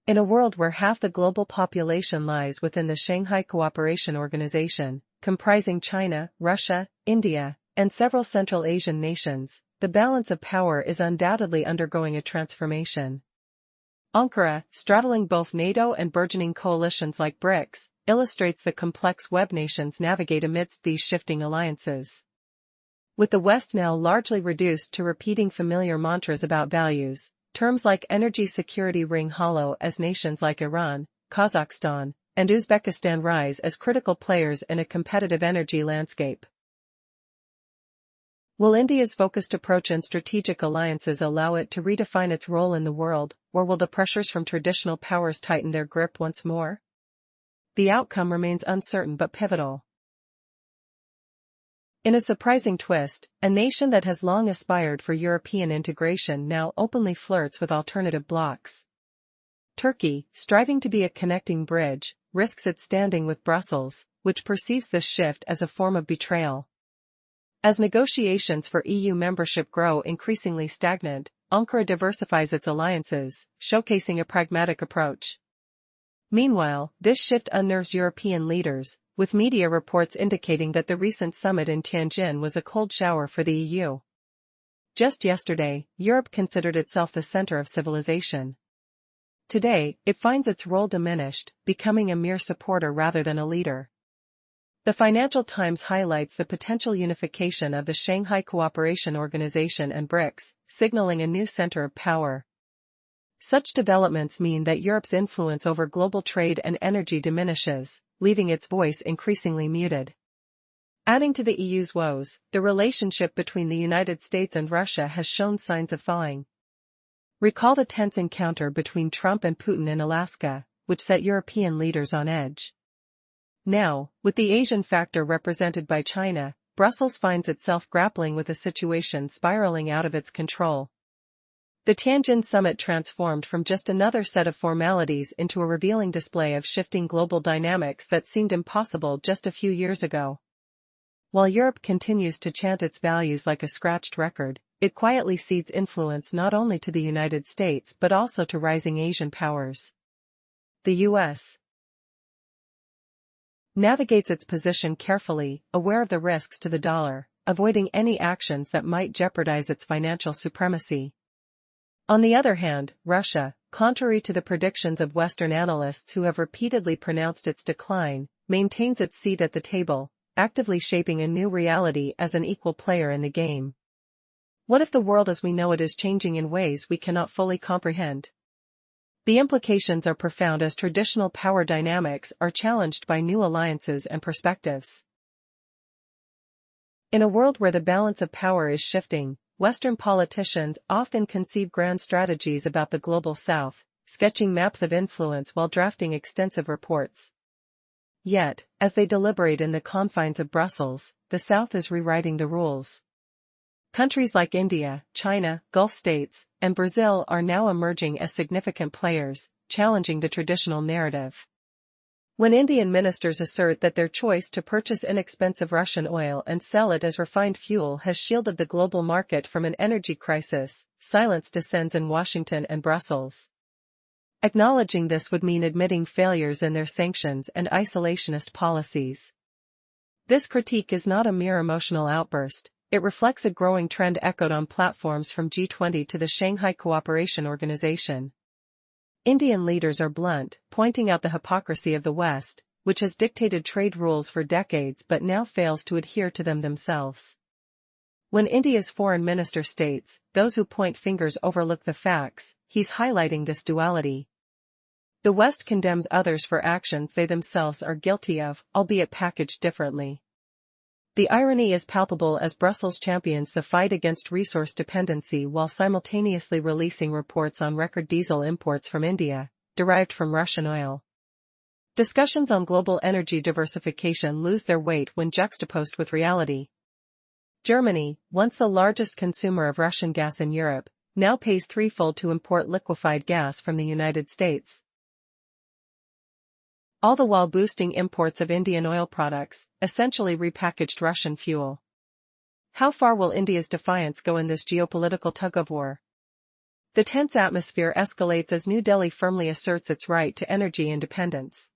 In a world where half the global population lies within the Shanghai Cooperation Organization, comprising China, Russia, India, and several Central Asian nations, the balance of power is undoubtedly undergoing a transformation. Ankara, straddling both NATO and burgeoning coalitions like BRICS, illustrates the complex web nations navigate amidst these shifting alliances. With the West now largely reduced to repeating familiar mantras about values, terms like energy security ring hollow as nations like Iran, Kazakhstan, and Uzbekistan rise as critical players in a competitive energy landscape. Will India's focused approach and strategic alliances allow it to redefine its role in the world, or will the pressures from traditional powers tighten their grip once more? The outcome remains uncertain but pivotal. In a surprising twist, a nation that has long aspired for European integration now openly flirts with alternative blocs. Turkey, striving to be a connecting bridge, risks its standing with Brussels, which perceives this shift as a form of betrayal. As negotiations for EU membership grow increasingly stagnant, Ankara diversifies its alliances, showcasing a pragmatic approach. Meanwhile, this shift unnerves European leaders, with media reports indicating that the recent summit in Tianjin was a cold shower for the EU. Just yesterday, Europe considered itself the center of civilization. Today, it finds its role diminished, becoming a mere supporter rather than a leader. The Financial Times highlights the potential unification of the Shanghai Cooperation Organization and BRICS, signaling a new center of power. Such developments mean that Europe's influence over global trade and energy diminishes, leaving its voice increasingly muted. Adding to the EU's woes, the relationship between the United States and Russia has shown signs of thawing. Recall the tense encounter between Trump and Putin in Alaska, which set European leaders on edge. Now, with the Asian factor represented by China, Brussels finds itself grappling with a situation spiraling out of its control. The Tianjin summit transformed from just another set of formalities into a revealing display of shifting global dynamics that seemed impossible just a few years ago. While Europe continues to chant its values like a scratched record, it quietly cedes influence not only to the United States but also to rising Asian powers. The U.S. navigates its position carefully, aware of the risks to the dollar, avoiding any actions that might jeopardize its financial supremacy. On the other hand, Russia, contrary to the predictions of Western analysts who have repeatedly pronounced its decline, maintains its seat at the table, actively shaping a new reality as an equal player in the game. What if the world as we know it is changing in ways we cannot fully comprehend? The implications are profound as traditional power dynamics are challenged by new alliances and perspectives. In a world where the balance of power is shifting, Western politicians often conceive grand strategies about the global South, sketching maps of influence while drafting extensive reports. Yet, as they deliberate in the confines of Brussels, the South is rewriting the rules. Countries like India, China, Gulf states, and Brazil are now emerging as significant players, challenging the traditional narrative. When Indian ministers assert that their choice to purchase inexpensive Russian oil and sell it as refined fuel has shielded the global market from an energy crisis, silence descends in Washington and Brussels. Acknowledging this would mean admitting failures in their sanctions and isolationist policies. This critique is not a mere emotional outburst. It reflects a growing trend echoed on platforms from G20 to the Shanghai Cooperation Organization. Indian leaders are blunt, pointing out the hypocrisy of the West, which has dictated trade rules for decades but now fails to adhere to them themselves. When India's foreign minister states, "Those who point fingers overlook the facts," he's highlighting this duality. The West condemns others for actions they themselves are guilty of, albeit packaged differently. The irony is palpable as Brussels champions the fight against resource dependency while simultaneously releasing reports on record diesel imports from India, derived from Russian oil. Discussions on global energy diversification lose their weight when juxtaposed with reality. Germany, once the largest consumer of Russian gas in Europe, now pays threefold to import liquefied gas from the United States. All the while boosting imports of Indian oil products, essentially repackaged Russian fuel. How far will India's defiance go in this geopolitical tug-of-war? The tense atmosphere escalates as New Delhi firmly asserts its right to energy independence.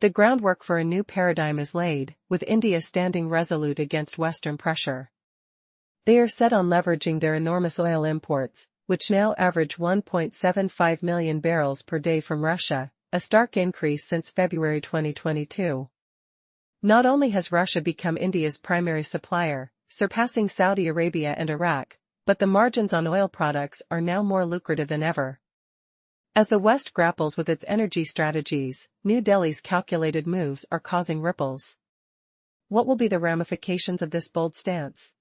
The groundwork for a new paradigm is laid, with India standing resolute against Western pressure. They are set on leveraging their enormous oil imports, which now average 1.75 million barrels per day from Russia, a stark increase since February 2022. Not only has Russia become India's primary supplier, surpassing Saudi Arabia and Iraq, but the margins on oil products are now more lucrative than ever. As the West grapples with its energy strategies, New Delhi's calculated moves are causing ripples. What will be the ramifications of this bold stance?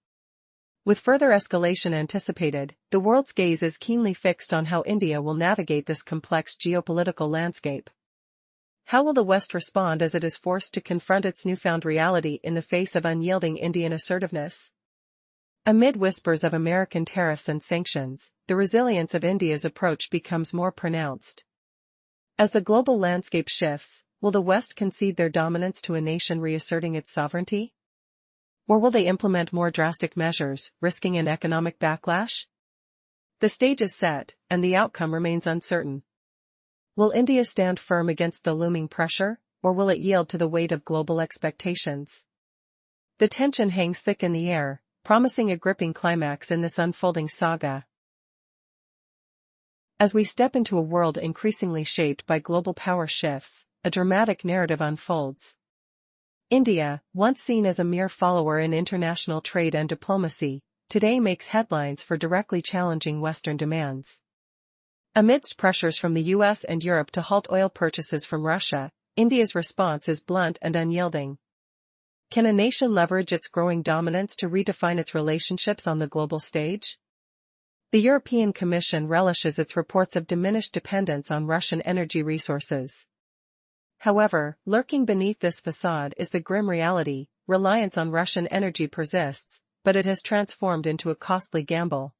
With further escalation anticipated, the world's gaze is keenly fixed on how India will navigate this complex geopolitical landscape. How will the West respond as it is forced to confront its newfound reality in the face of unyielding Indian assertiveness? Amid whispers of American tariffs and sanctions, the resilience of India's approach becomes more pronounced. As the global landscape shifts, will the West concede their dominance to a nation reasserting its sovereignty? Or will they implement more drastic measures, risking an economic backlash? The stage is set, and the outcome remains uncertain. Will India stand firm against the looming pressure, or will it yield to the weight of global expectations? The tension hangs thick in the air, promising a gripping climax in this unfolding saga. As we step into a world increasingly shaped by global power shifts, a dramatic narrative unfolds. India, once seen as a mere follower in international trade and diplomacy, today makes headlines for directly challenging Western demands. Amidst pressures from the US and Europe to halt oil purchases from Russia, India's response is blunt and unyielding. Can a nation leverage its growing dominance to redefine its relationships on the global stage? The European Commission relishes its reports of diminished dependence on Russian energy resources. However, lurking beneath this facade is the grim reality: reliance on Russian energy persists, but it has transformed into a costly gamble.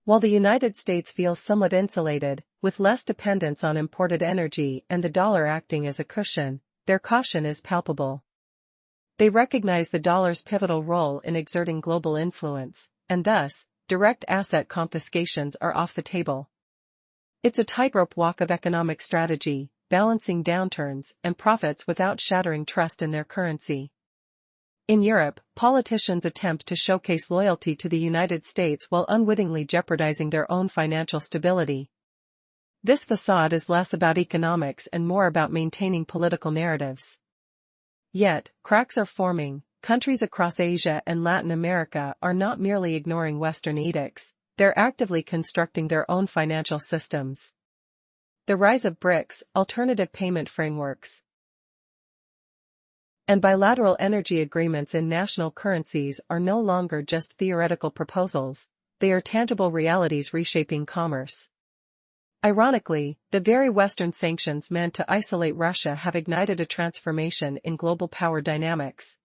While the United States feels somewhat insulated, with less dependence on imported energy and the dollar acting as a cushion, their caution is palpable. They recognize the dollar's pivotal role in exerting global influence, and thus, direct asset confiscations are off the table. It's a tightrope walk of economic strategy, balancing downturns and profits without shattering trust in their currency. In Europe, politicians attempt to showcase loyalty to the United States while unwittingly jeopardizing their own financial stability. This facade is less about economics and more about maintaining political narratives. Yet, cracks are forming. Countries across Asia and Latin America are not merely ignoring Western edicts, they're actively constructing their own financial systems. The rise of BRICS, alternative payment frameworks, and bilateral energy agreements in national currencies are no longer just theoretical proposals, they are tangible realities reshaping commerce. Ironically, the very Western sanctions meant to isolate Russia have ignited a transformation in global power dynamics.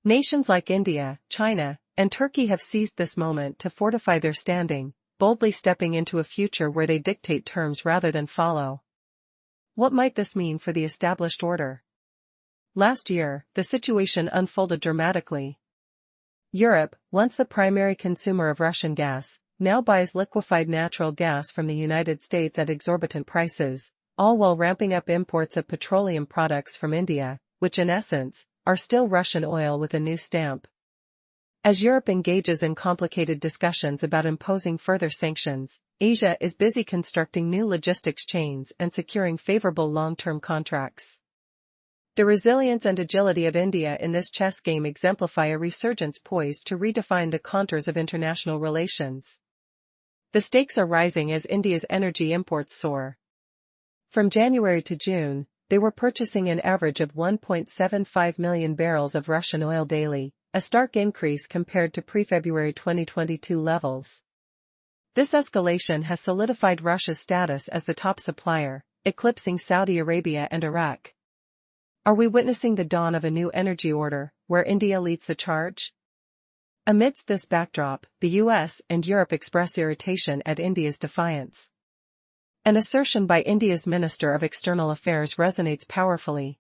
Nations like India, China, and Turkey have seized this moment to fortify their standing, boldly stepping into a future where they dictate terms rather than follow. What might this mean for the established order? Last year, the situation unfolded dramatically. Europe, once the primary consumer of Russian gas, now buys liquefied natural gas from the United States at exorbitant prices, all while ramping up imports of petroleum products from India, which in essence, are still Russian oil with a new stamp. As Europe engages in complicated discussions about imposing further sanctions, Asia is busy constructing new logistics chains and securing favorable long-term contracts. The resilience and agility of India in this chess game exemplify a resurgence poised to redefine the contours of international relations. The stakes are rising as India's energy imports soar. From January to June, they were purchasing an average of 1.75 million barrels of Russian oil daily, a stark increase compared to pre-February 2022 levels. This escalation has solidified Russia's status as the top supplier, eclipsing Saudi Arabia and Iraq. Are we witnessing the dawn of a new energy order, where India leads the charge? Amidst this backdrop, the US and Europe express irritation at India's defiance. An assertion by India's Minister of External Affairs resonates powerfully,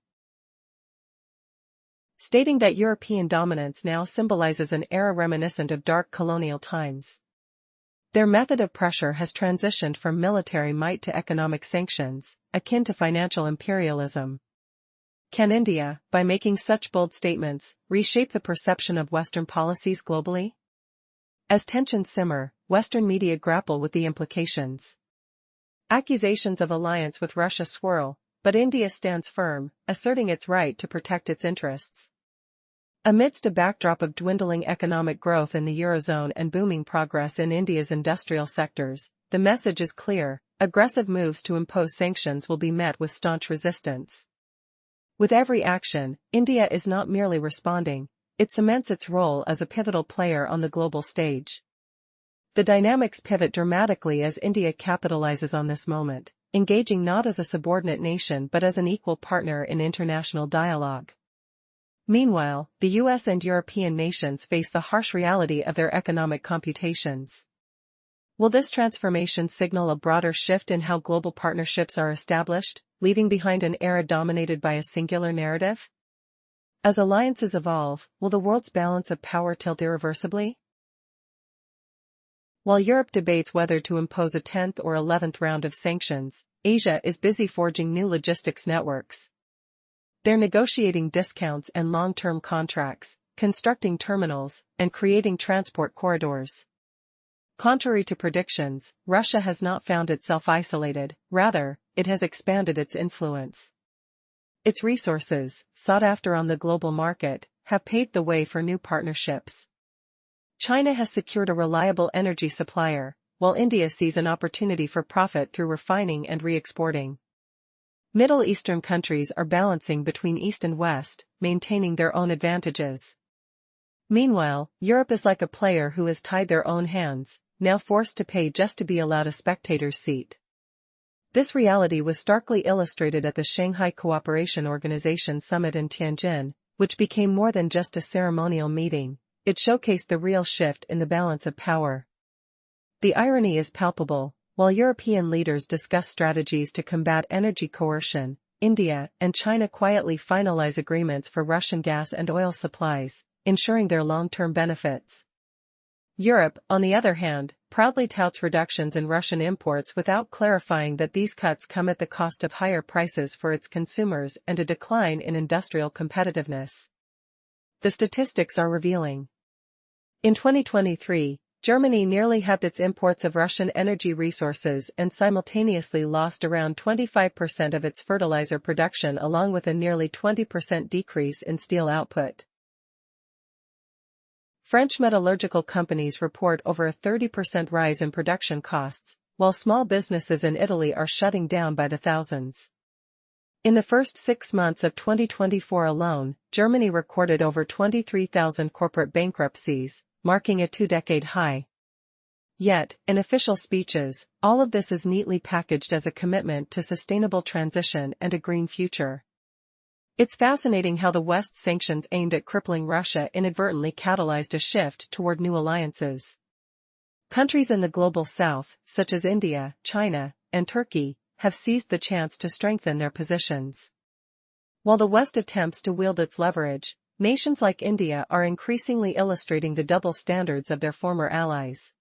stating that European dominance now symbolizes an era reminiscent of dark colonial times. Their method of pressure has transitioned from military might to economic sanctions, akin to financial imperialism. Can India, by making such bold statements, reshape the perception of Western policies globally? As tensions simmer, Western media grapple with the implications. Accusations of alliance with Russia swirl, but India stands firm, asserting its right to protect its interests. Amidst a backdrop of dwindling economic growth in the Eurozone and booming progress in India's industrial sectors, the message is clear: aggressive moves to impose sanctions will be met with staunch resistance. With every action, India is not merely responding, it cements its role as a pivotal player on the global stage. The dynamics pivot dramatically as India capitalizes on this moment, engaging not as a subordinate nation but as an equal partner in international dialogue. Meanwhile, the US and European nations face the harsh reality of their economic computations. Will this transformation signal a broader shift in how global partnerships are established, leaving behind an era dominated by a singular narrative? As alliances evolve, will the world's balance of power tilt irreversibly? While Europe debates whether to impose a 10th or 11th round of sanctions, Asia is busy forging new logistics networks. They're negotiating discounts and long-term contracts, constructing terminals, and creating transport corridors. Contrary to predictions, Russia has not found itself isolated, rather, it has expanded its influence. Its resources, sought after on the global market, have paved the way for new partnerships. China has secured a reliable energy supplier, while India sees an opportunity for profit through refining and re-exporting. Middle Eastern countries are balancing between East and West, maintaining their own advantages. Meanwhile, Europe is like a player who has tied their own hands, now forced to pay just to be allowed a spectator's seat. This reality was starkly illustrated at the Shanghai Cooperation Organization Summit in Tianjin, which became more than just a ceremonial meeting. It showcased the real shift in the balance of power. The irony is palpable. While European leaders discuss strategies to combat energy coercion, India and China quietly finalize agreements for Russian gas and oil supplies, ensuring their long-term benefits. Europe, on the other hand, proudly touts reductions in Russian imports without clarifying that these cuts come at the cost of higher prices for its consumers and a decline in industrial competitiveness. The statistics are revealing. In 2023, Germany nearly halved its imports of Russian energy resources and simultaneously lost around 25% of its fertilizer production, along with a nearly 20% decrease in steel output. French metallurgical companies report over a 30% rise in production costs, while small businesses in Italy are shutting down by the thousands. In the first 6 months of 2024 alone, Germany recorded over 23,000 corporate bankruptcies, marking a 2-decade high. Yet, in official speeches, all of this is neatly packaged as a commitment to sustainable transition and a green future. It's fascinating how the West's sanctions aimed at crippling Russia inadvertently catalyzed a shift toward new alliances. Countries in the global south, such as India, China, and Turkey, have seized the chance to strengthen their positions. While the West attempts to wield its leverage, nations like India are increasingly illustrating the double standards of their former allies.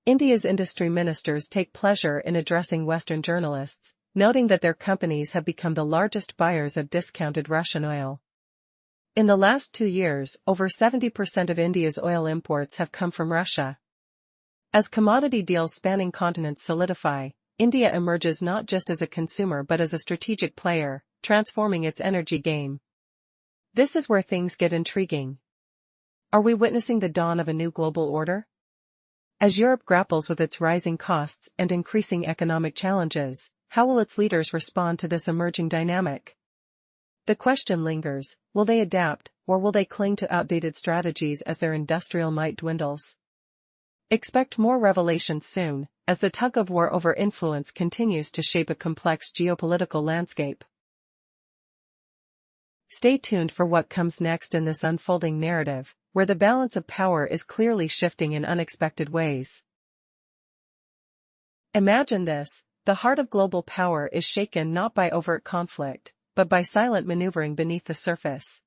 India's industry ministers take pleasure in addressing Western journalists, noting that their companies have become the largest buyers of discounted Russian oil. In the last 2 years, over 70% of India's oil imports have come from Russia. As commodity deals spanning continents solidify, India emerges not just as a consumer but as a strategic player, transforming its energy game. This is where things get intriguing. Are we witnessing the dawn of a new global order? As Europe grapples with its rising costs and increasing economic challenges, how will its leaders respond to this emerging dynamic? The question lingers: will they adapt, or will they cling to outdated strategies as their industrial might dwindles? Expect more revelations soon, as the tug-of-war over influence continues to shape a complex geopolitical landscape. Stay tuned for what comes next in this unfolding narrative, where the balance of power is clearly shifting in unexpected ways. Imagine this: the heart of global power is shaken not by overt conflict, but by silent maneuvering beneath the surface.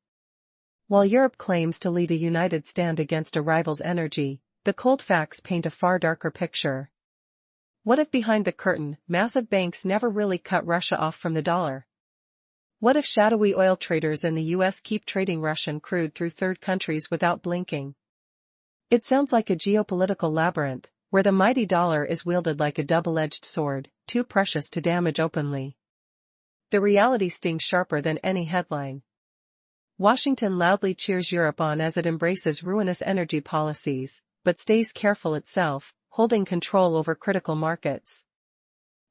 While Europe claims to lead a united stand against a rival's energy, the cold facts paint a far darker picture. What if behind the curtain, massive banks never really cut Russia off from the dollar? What if shadowy oil traders in the US keep trading Russian crude through third countries without blinking? It sounds like a geopolitical labyrinth, where the mighty dollar is wielded like a double-edged sword, too precious to damage openly. The reality stings sharper than any headline. Washington loudly cheers Europe on as it embraces ruinous energy policies, but stays careful itself, holding control over critical markets.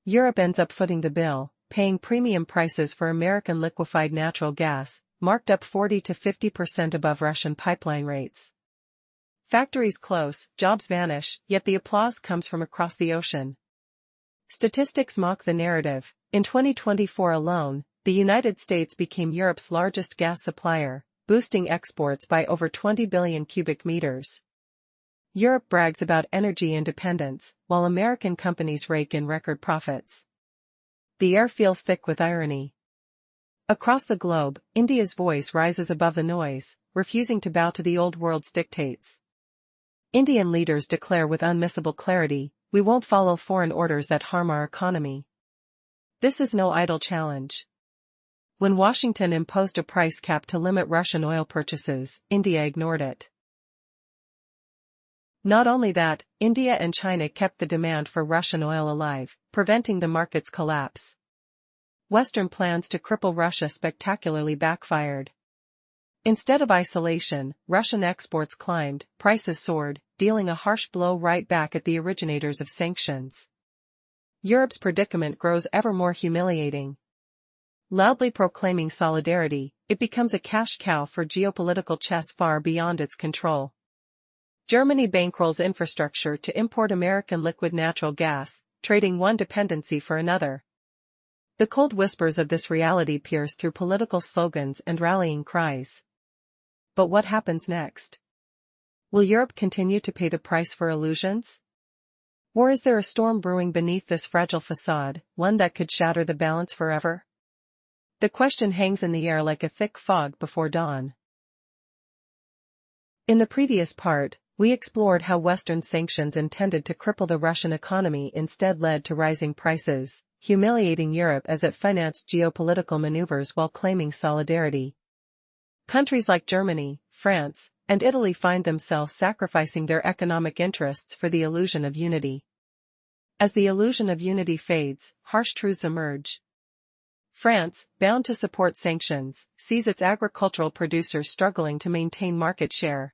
Europe ends up footing the bill, paying premium prices for American liquefied natural gas, marked up 40 to 50% above Russian pipeline rates. Factories close, jobs vanish, yet the applause comes from across the ocean. Statistics mock the narrative. In 2024 alone, the United States became Europe's largest gas supplier, boosting exports by over 20 billion cubic meters. Europe brags about energy independence, while American companies rake in record profits. The air feels thick with irony. Across the globe, India's voice rises above the noise, refusing to bow to the old world's dictates. Indian leaders declare with unmissable clarity, "We won't follow foreign orders that harm our economy." This is no idle challenge. When Washington imposed a price cap to limit Russian oil purchases, India ignored it. Not only that, India and China kept the demand for Russian oil alive, preventing the market's collapse. Western plans to cripple Russia spectacularly backfired. Instead of isolation, Russian exports climbed, prices soared, dealing a harsh blow right back at the originators of sanctions. Europe's predicament grows ever more humiliating. Loudly proclaiming solidarity, it becomes a cash cow for geopolitical chess far beyond its control. Germany bankrolls infrastructure to import American liquid natural gas, trading one dependency for another. The cold whispers of this reality pierce through political slogans and rallying cries. But what happens next? Will Europe continue to pay the price for illusions? Or is there a storm brewing beneath this fragile facade, one that could shatter the balance forever? The question hangs in the air like a thick fog before dawn. In the previous part, we explored how Western sanctions intended to cripple the Russian economy instead led to rising prices, humiliating Europe as it financed geopolitical maneuvers while claiming solidarity. Countries like Germany, France, and Italy find themselves sacrificing their economic interests for the illusion of unity. As the illusion of unity fades, harsh truths emerge. France, bound to support sanctions, sees its agricultural producers struggling to maintain market share.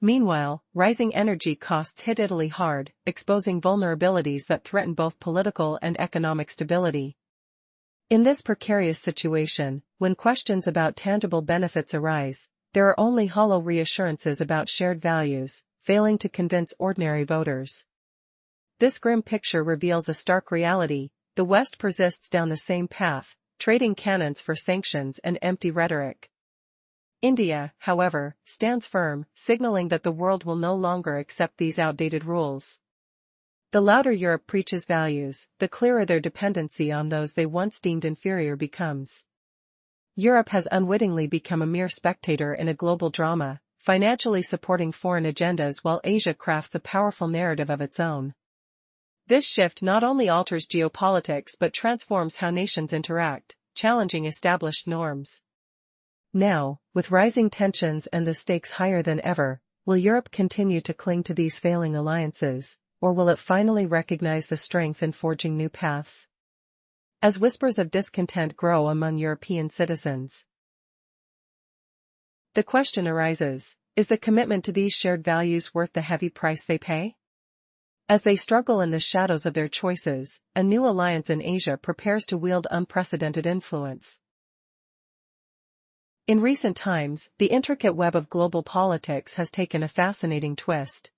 Meanwhile, rising energy costs hit Italy hard, exposing vulnerabilities that threaten both political and economic stability. In this precarious situation, when questions about tangible benefits arise, there are only hollow reassurances about shared values, failing to convince ordinary voters. This grim picture reveals a stark reality: the West persists down the same path, trading cannons for sanctions and empty rhetoric. India, however, stands firm, signaling that the world will no longer accept these outdated rules. The louder Europe preaches values, the clearer their dependency on those they once deemed inferior becomes. Europe has unwittingly become a mere spectator in a global drama, financially supporting foreign agendas while Asia crafts a powerful narrative of its own. This shift not only alters geopolitics but transforms how nations interact, challenging established norms. Now, with rising tensions and the stakes higher than ever, will Europe continue to cling to these failing alliances, or will it finally recognize the strength in forging new paths? As whispers of discontent grow among European citizens, the question arises: is the commitment to these shared values worth the heavy price they pay? As they struggle in the shadows of their choices, a new alliance in Asia prepares to wield unprecedented influence. In recent times, the intricate web of global politics has taken a fascinating twist.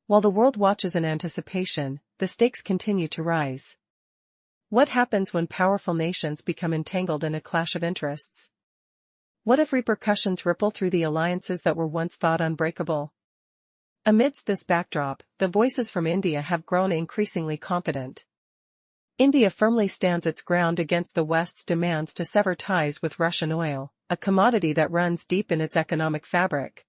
While the world watches in anticipation, the stakes continue to rise. What happens when powerful nations become entangled in a clash of interests? What if repercussions ripple through the alliances that were once thought unbreakable? Amidst this backdrop, the voices from India have grown increasingly confident. India firmly stands its ground against the West's demands to sever ties with Russian oil, a commodity that runs deep in its economic fabric.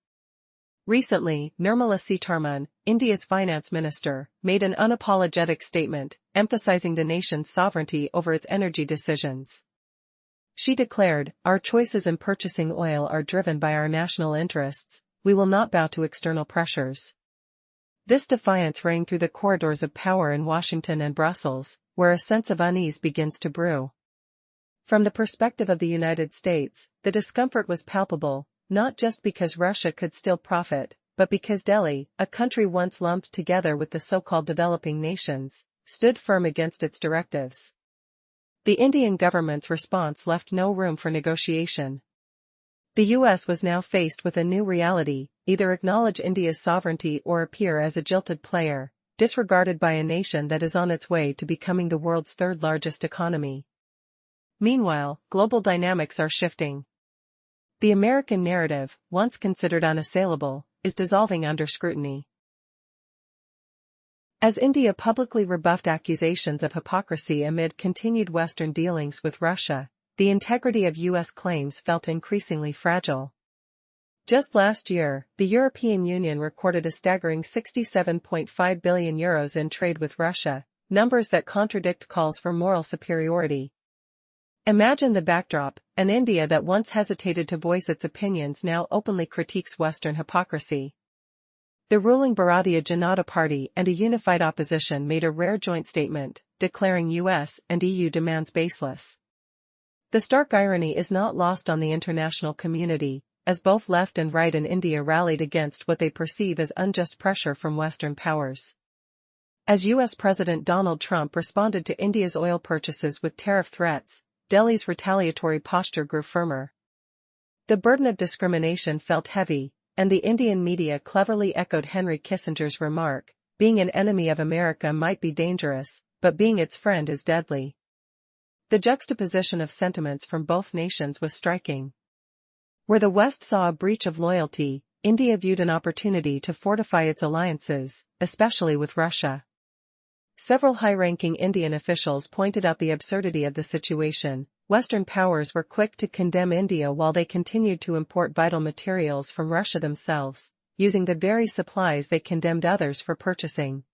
Recently, Nirmala Sitharaman, India's finance minister, made an unapologetic statement, emphasizing the nation's sovereignty over its energy decisions. She declared, "Our choices in purchasing oil are driven by our national interests, we will not bow to external pressures." This defiance rang through the corridors of power in Washington and Brussels, where a sense of unease begins to brew. From the perspective of the United States, the discomfort was palpable, not just because Russia could still profit, but because Delhi, a country once lumped together with the so-called developing nations, stood firm against its directives. The Indian government's response left no room for negotiation. The US was now faced with a new reality: either acknowledge India's sovereignty or appear as a jilted player, disregarded by a nation that is on its way to becoming the world's third-largest economy. Meanwhile, global dynamics are shifting. The American narrative, once considered unassailable, is dissolving under scrutiny. As India publicly rebuffed accusations of hypocrisy amid continued Western dealings with Russia, the integrity of US claims felt increasingly fragile. Just last year, the European Union recorded a staggering €67.5 billion in trade with Russia, numbers that contradict calls for moral superiority. Imagine the backdrop: an India that once hesitated to voice its opinions now openly critiques Western hypocrisy. The ruling Bharatiya Janata Party and a unified opposition made a rare joint statement, declaring US and EU demands baseless. The stark irony is not lost on the international community, as both left and right in India rallied against what they perceive as unjust pressure from Western powers. As US President Donald Trump responded to India's oil purchases with tariff threats, Delhi's retaliatory posture grew firmer. The burden of discrimination felt heavy, and the Indian media cleverly echoed Henry Kissinger's remark, "Being an enemy of America might be dangerous, but being its friend is deadly." The juxtaposition of sentiments from both nations was striking. Where the West saw a breach of loyalty, India viewed an opportunity to fortify its alliances, especially with Russia. Several high-ranking Indian officials pointed out the absurdity of the situation. Western powers were quick to condemn India while they continued to import vital materials from Russia themselves, using the very supplies they condemned others for purchasing.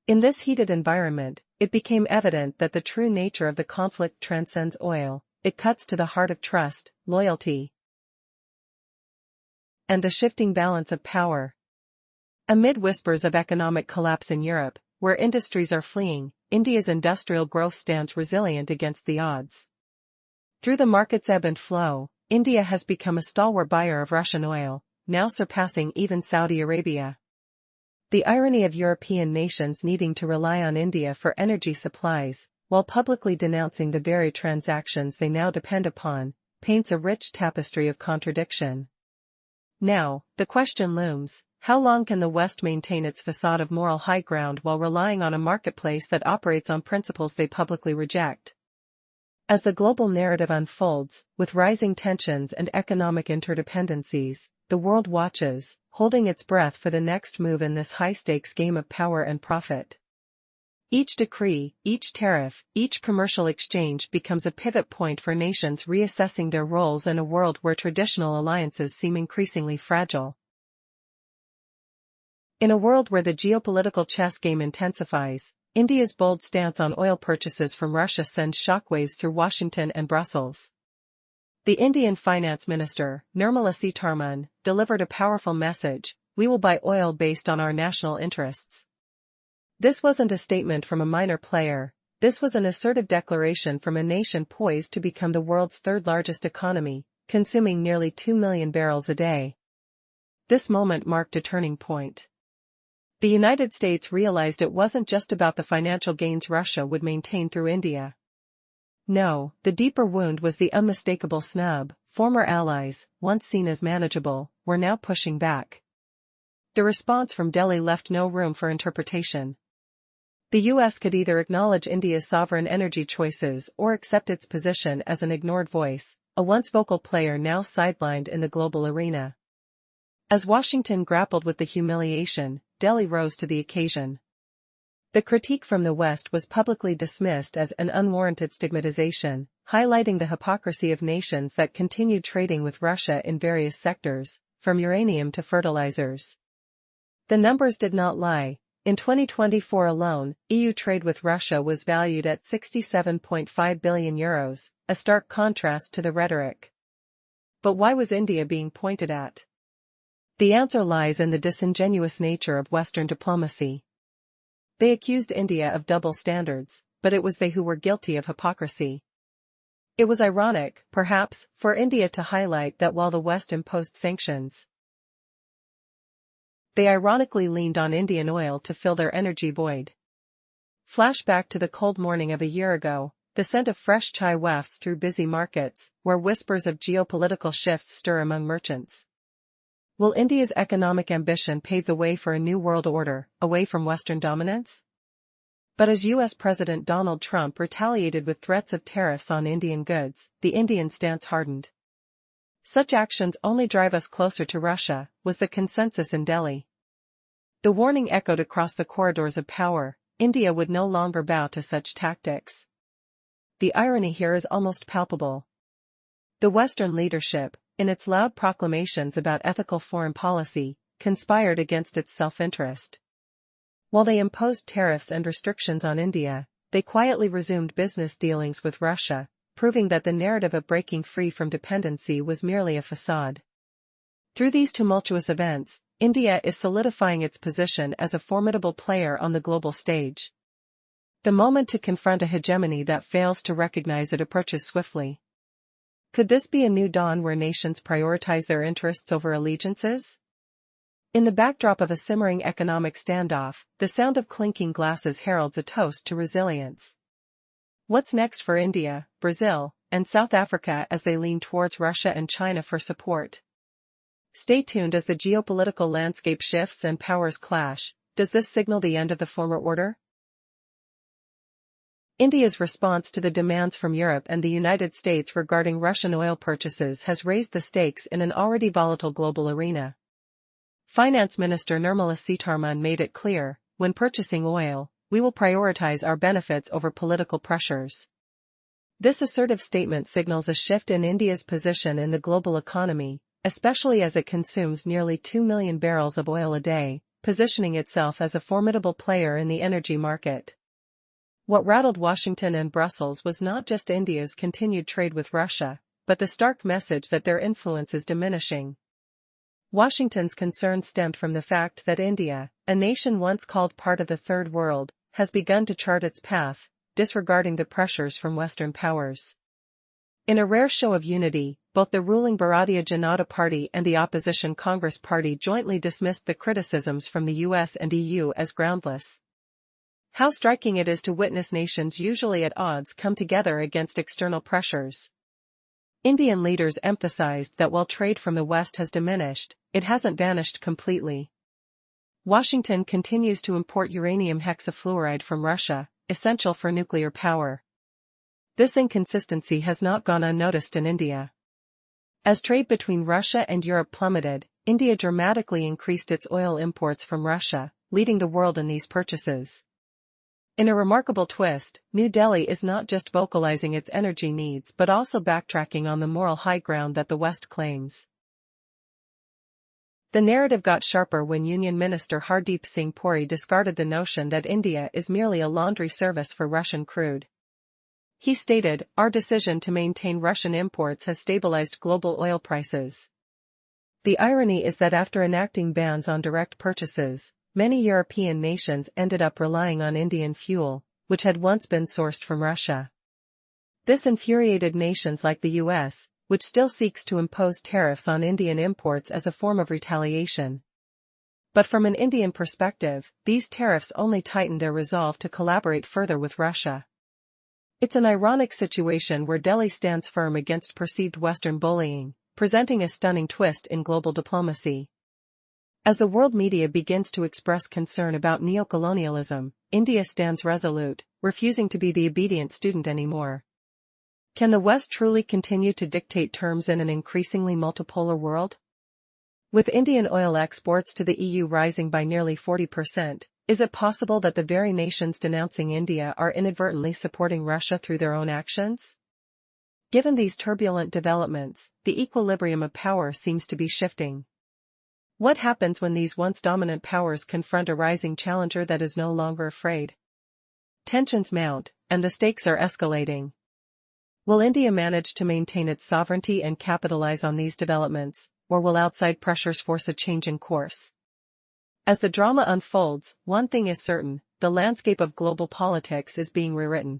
In this heated environment, it became evident that the true nature of the conflict transcends oil. It cuts to the heart of trust, loyalty, and the shifting balance of power. Amid whispers of economic collapse in Europe, where industries are fleeing, India's industrial growth stands resilient against the odds. Through the market's ebb and flow, India has become a stalwart buyer of Russian oil, now surpassing even Saudi Arabia. The irony of European nations needing to rely on India for energy supplies, while publicly denouncing the very transactions they now depend upon, paints a rich tapestry of contradiction. Now, the question looms: how long can the West maintain its facade of moral high ground while relying on a marketplace that operates on principles they publicly reject? As the global narrative unfolds, with rising tensions and economic interdependencies, the world watches, holding its breath for the next move in this high-stakes game of power and profit. Each decree, each tariff, each commercial exchange becomes a pivot point for nations reassessing their roles in a world where traditional alliances seem increasingly fragile. In a world where the geopolitical chess game intensifies, India's bold stance on oil purchases from Russia sends shockwaves through Washington and Brussels. The Indian finance minister, Nirmala Sitharaman, delivered a powerful message: "We will buy oil based on our national interests." This wasn't a statement from a minor player, this was an assertive declaration from a nation poised to become the world's third-largest economy, consuming nearly 2 million barrels a day. This moment marked a turning point. The United States realized it wasn't just about the financial gains Russia would maintain through India. No, the deeper wound was the unmistakable snub. Former allies, once seen as manageable, were now pushing back. The response from Delhi left no room for interpretation. The US could either acknowledge India's sovereign energy choices or accept its position as an ignored voice, a once vocal player now sidelined in the global arena. As Washington grappled with the humiliation, Delhi rose to the occasion. The critique from the West was publicly dismissed as an unwarranted stigmatization, highlighting the hypocrisy of nations that continued trading with Russia in various sectors, from uranium to fertilizers. The numbers did not lie. In 2024 alone, EU trade with Russia was valued at €67.5 billion, a stark contrast to the rhetoric. But why was India being pointed at? The answer lies in the disingenuous nature of Western diplomacy. They accused India of double standards, but it was they who were guilty of hypocrisy. It was ironic, perhaps, for India to highlight that while the West imposed sanctions, they ironically leaned on Indian oil to fill their energy void. Flashback to the cold morning of a year ago, the scent of fresh chai wafts through busy markets, where whispers of geopolitical shifts stir among merchants. Will India's economic ambition pave the way for a new world order, away from Western dominance? But as US President Donald Trump retaliated with threats of tariffs on Indian goods, the Indian stance hardened. Such actions only drive us closer to Russia, was the consensus in Delhi. The warning echoed across the corridors of power: India would no longer bow to such tactics. The irony here is almost palpable. The Western leadership, in its loud proclamations about ethical foreign policy, conspired against its self-interest. While they imposed tariffs and restrictions on India, they quietly resumed business dealings with Russia, proving that the narrative of breaking free from dependency was merely a facade. Through these tumultuous events, India is solidifying its position as a formidable player on the global stage. The moment to confront a hegemony that fails to recognize it approaches swiftly. Could this be a new dawn where nations prioritize their interests over allegiances? In the backdrop of a simmering economic standoff, the sound of clinking glasses heralds a toast to resilience. What's next for India, Brazil, and South Africa as they lean towards Russia and China for support? Stay tuned as the geopolitical landscape shifts and powers clash. Does this signal the end of the former order? India's response to the demands from Europe and the United States regarding Russian oil purchases has raised the stakes in an already volatile global arena. Finance Minister Nirmala Sitharaman made it clear, when purchasing oil, we will prioritize our benefits over political pressures. This assertive statement signals a shift in India's position in the global economy, especially as it consumes nearly 2 million barrels of oil a day, positioning itself as a formidable player in the energy market. What rattled Washington and Brussels was not just India's continued trade with Russia, but the stark message that their influence is diminishing. Washington's concern stemmed from the fact that India, a nation once called part of the Third World, has begun to chart its path, disregarding the pressures from Western powers. In a rare show of unity, both the ruling Bharatiya Janata Party and the opposition Congress Party jointly dismissed the criticisms from the US and EU as groundless. How striking it is to witness nations usually at odds come together against external pressures. Indian leaders emphasized that while trade from the West has diminished, it hasn't vanished completely. Washington continues to import uranium hexafluoride from Russia, essential for nuclear power. This inconsistency has not gone unnoticed in India. As trade between Russia and Europe plummeted, India dramatically increased its oil imports from Russia, leading the world in these purchases. In a remarkable twist, New Delhi is not just vocalizing its energy needs but also backtracking on the moral high ground that the West claims. The narrative got sharper when Union Minister Hardeep Singh Puri discarded the notion that India is merely a laundry service for Russian crude. He stated, "Our decision to maintain Russian imports has stabilized global oil prices." The irony is that after enacting bans on direct purchases, many European nations ended up relying on Indian fuel, which had once been sourced from Russia. This infuriated nations like the US, which still seeks to impose tariffs on Indian imports as a form of retaliation. But from an Indian perspective, these tariffs only tighten their resolve to collaborate further with Russia. It's an ironic situation where Delhi stands firm against perceived Western bullying, presenting a stunning twist in global diplomacy. As the world media begins to express concern about neocolonialism, India stands resolute, refusing to be the obedient student anymore. Can the West truly continue to dictate terms in an increasingly multipolar world? With Indian oil exports to the EU rising by nearly 40%, is it possible that the very nations denouncing India are inadvertently supporting Russia through their own actions? Given these turbulent developments, the equilibrium of power seems to be shifting. What happens when these once dominant powers confront a rising challenger that is no longer afraid? Tensions mount, and the stakes are escalating. Will India manage to maintain its sovereignty and capitalize on these developments, or will outside pressures force a change in course? As the drama unfolds, one thing is certain: the landscape of global politics is being rewritten.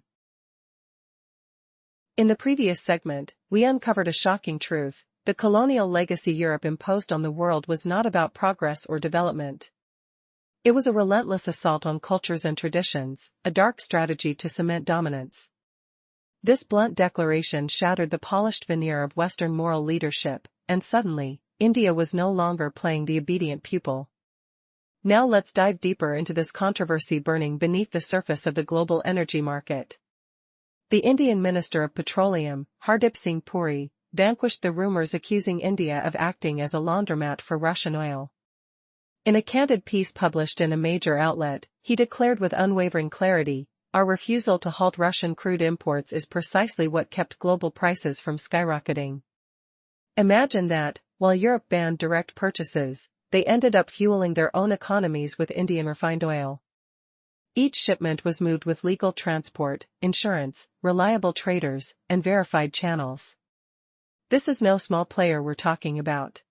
In the previous segment, we uncovered a shocking truth: the colonial legacy Europe imposed on the world was not about progress or development. It was a relentless assault on cultures and traditions, a dark strategy to cement dominance. This blunt declaration shattered the polished veneer of Western moral leadership, and suddenly, India was no longer playing the obedient pupil. Now let's dive deeper into this controversy burning beneath the surface of the global energy market. The Indian Minister of Petroleum, Hardip Singh Puri, vanquished the rumors accusing India of acting as a laundromat for Russian oil. In a candid piece published in a major outlet, he declared with unwavering clarity, "Our refusal to halt Russian crude imports is precisely what kept global prices from skyrocketing." Imagine that, while Europe banned direct purchases, they ended up fueling their own economies with Indian refined oil. Each shipment was moved with legal transport, insurance, reliable traders, and verified channels. This is no small player we're talking about.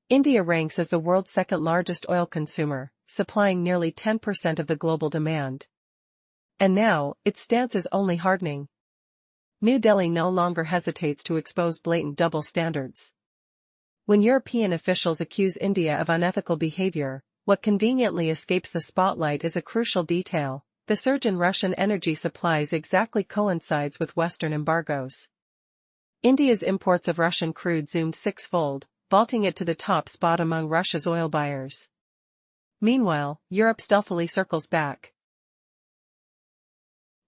India ranks as the world's second-largest oil consumer, supplying nearly 10% of the global demand. And now, its stance is only hardening. New Delhi no longer hesitates to expose blatant double standards. When European officials accuse India of unethical behavior, what conveniently escapes the spotlight is a crucial detail: the surge in Russian energy supplies exactly coincides with Western embargoes. India's imports of Russian crude zoomed six-fold, vaulting it to the top spot among Russia's oil buyers. Meanwhile, Europe stealthily circles back,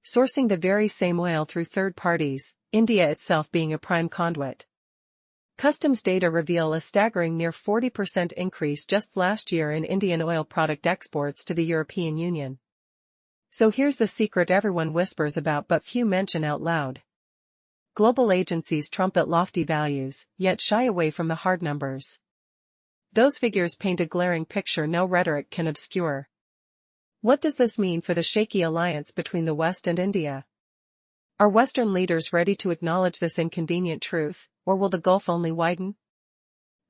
sourcing the very same oil through third parties, India itself being a prime conduit. Customs data reveal a staggering near 40% increase just last year in Indian oil product exports to the European Union. So here's the secret everyone whispers about but few mention out loud. Global agencies trumpet lofty values, yet shy away from the hard numbers. Those figures paint a glaring picture no rhetoric can obscure. What does this mean for the shaky alliance between the West and India? Are Western leaders ready to acknowledge this inconvenient truth, or will the gulf only widen?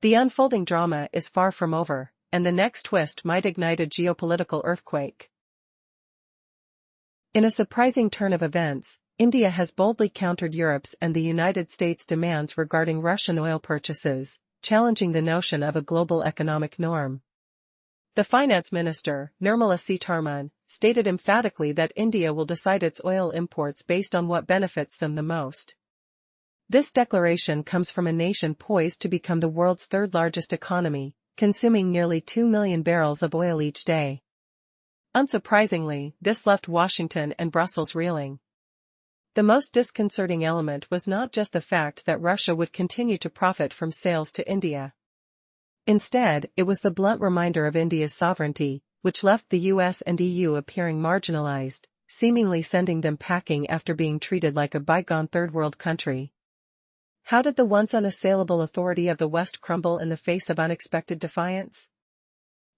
The unfolding drama is far from over, and the next twist might ignite a geopolitical earthquake. In a surprising turn of events, India has boldly countered Europe's and the United States' demands regarding Russian oil purchases, challenging the notion of a global economic norm. The finance minister, Nirmala Sitharaman, stated emphatically that India will decide its oil imports based on what benefits them the most. This declaration comes from a nation poised to become the world's third-largest economy, consuming nearly 2 million barrels of oil each day. Unsurprisingly, this left Washington and Brussels reeling. The most disconcerting element was not just the fact that Russia would continue to profit from sales to India. Instead, it was the blunt reminder of India's sovereignty, which left the US and EU appearing marginalized, seemingly sending them packing after being treated like a bygone third-world country. How did the once unassailable authority of the West crumble in the face of unexpected defiance?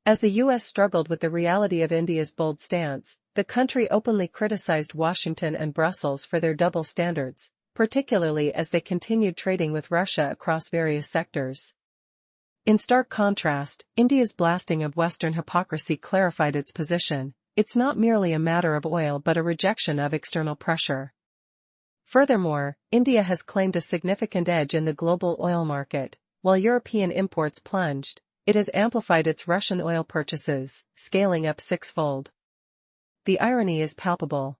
As the US struggled with the reality of India's bold stance, the country openly criticized Washington and Brussels for their double standards, particularly as they continued trading with Russia across various sectors. In stark contrast, India's blasting of Western hypocrisy clarified its position: it's not merely a matter of oil but a rejection of external pressure. Furthermore, India has claimed a significant edge in the global oil market. While European imports plunged, it has amplified its Russian oil purchases, scaling up six-fold. The irony is palpable.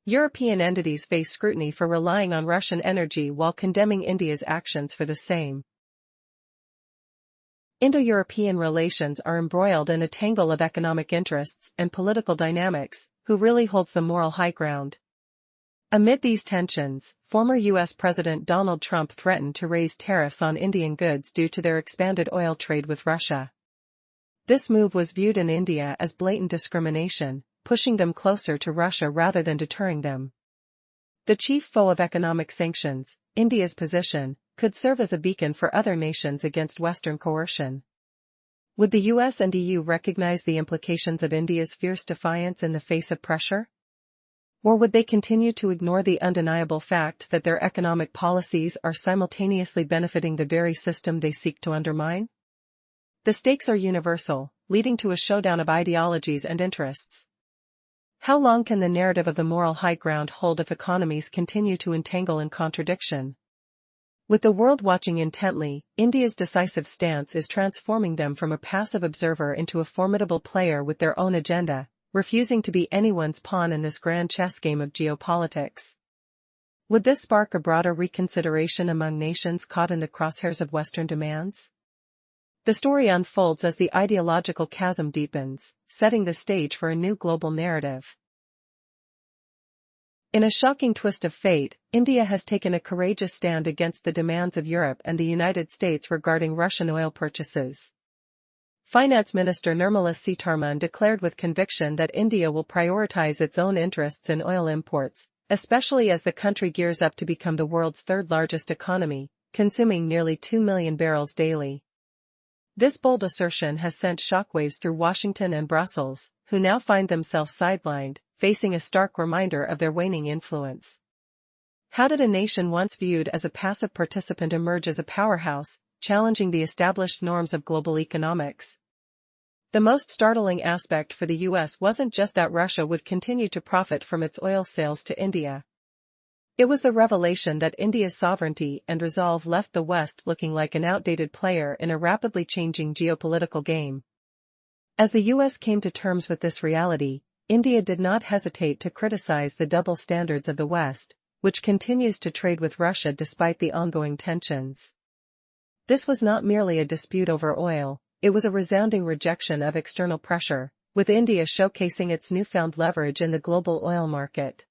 European entities face scrutiny for relying on Russian energy while condemning India's actions for the same. Indo-European relations are embroiled in a tangle of economic interests and political dynamics. Who really holds the moral high ground? Amid these tensions, former U.S. President Donald Trump threatened to raise tariffs on Indian goods due to their expanded oil trade with Russia. This move was viewed in India as blatant discrimination, pushing them closer to Russia rather than deterring them. The chief foe of economic sanctions, India's position, could serve as a beacon for other nations against Western coercion. Would the US and EU recognize the implications of India's fierce defiance in the face of pressure? Or would they continue to ignore the undeniable fact that their economic policies are simultaneously benefiting the very system they seek to undermine? The stakes are universal, leading to a showdown of ideologies and interests. How long can the narrative of the moral high ground hold if economies continue to entangle in contradiction? With the world watching intently, India's decisive stance is transforming them from a passive observer into a formidable player with their own agenda, refusing to be anyone's pawn in this grand chess game of geopolitics. Would this spark a broader reconsideration among nations caught in the crosshairs of Western demands? The story unfolds as the ideological chasm deepens, setting the stage for a new global narrative. In a shocking twist of fate, India has taken a courageous stand against the demands of Europe and the United States regarding Russian oil purchases. Finance Minister Nirmala Sitharaman declared with conviction that India will prioritize its own interests in oil imports, especially as the country gears up to become the world's third-largest economy, consuming nearly 2 million barrels daily. This bold assertion has sent shockwaves through Washington and Brussels, who now find themselves sidelined, facing a stark reminder of their waning influence. How did a nation once viewed as a passive participant emerge as a powerhouse, challenging the established norms of global economics? The most startling aspect for the US wasn't just that Russia would continue to profit from its oil sales to India. It was the revelation that India's sovereignty and resolve left the West looking like an outdated player in a rapidly changing geopolitical game. As the US came to terms with this reality, India did not hesitate to criticize the double standards of the West, which continues to trade with Russia despite the ongoing tensions. This was not merely a dispute over oil, it was a resounding rejection of external pressure, with India showcasing its newfound leverage in the global oil market.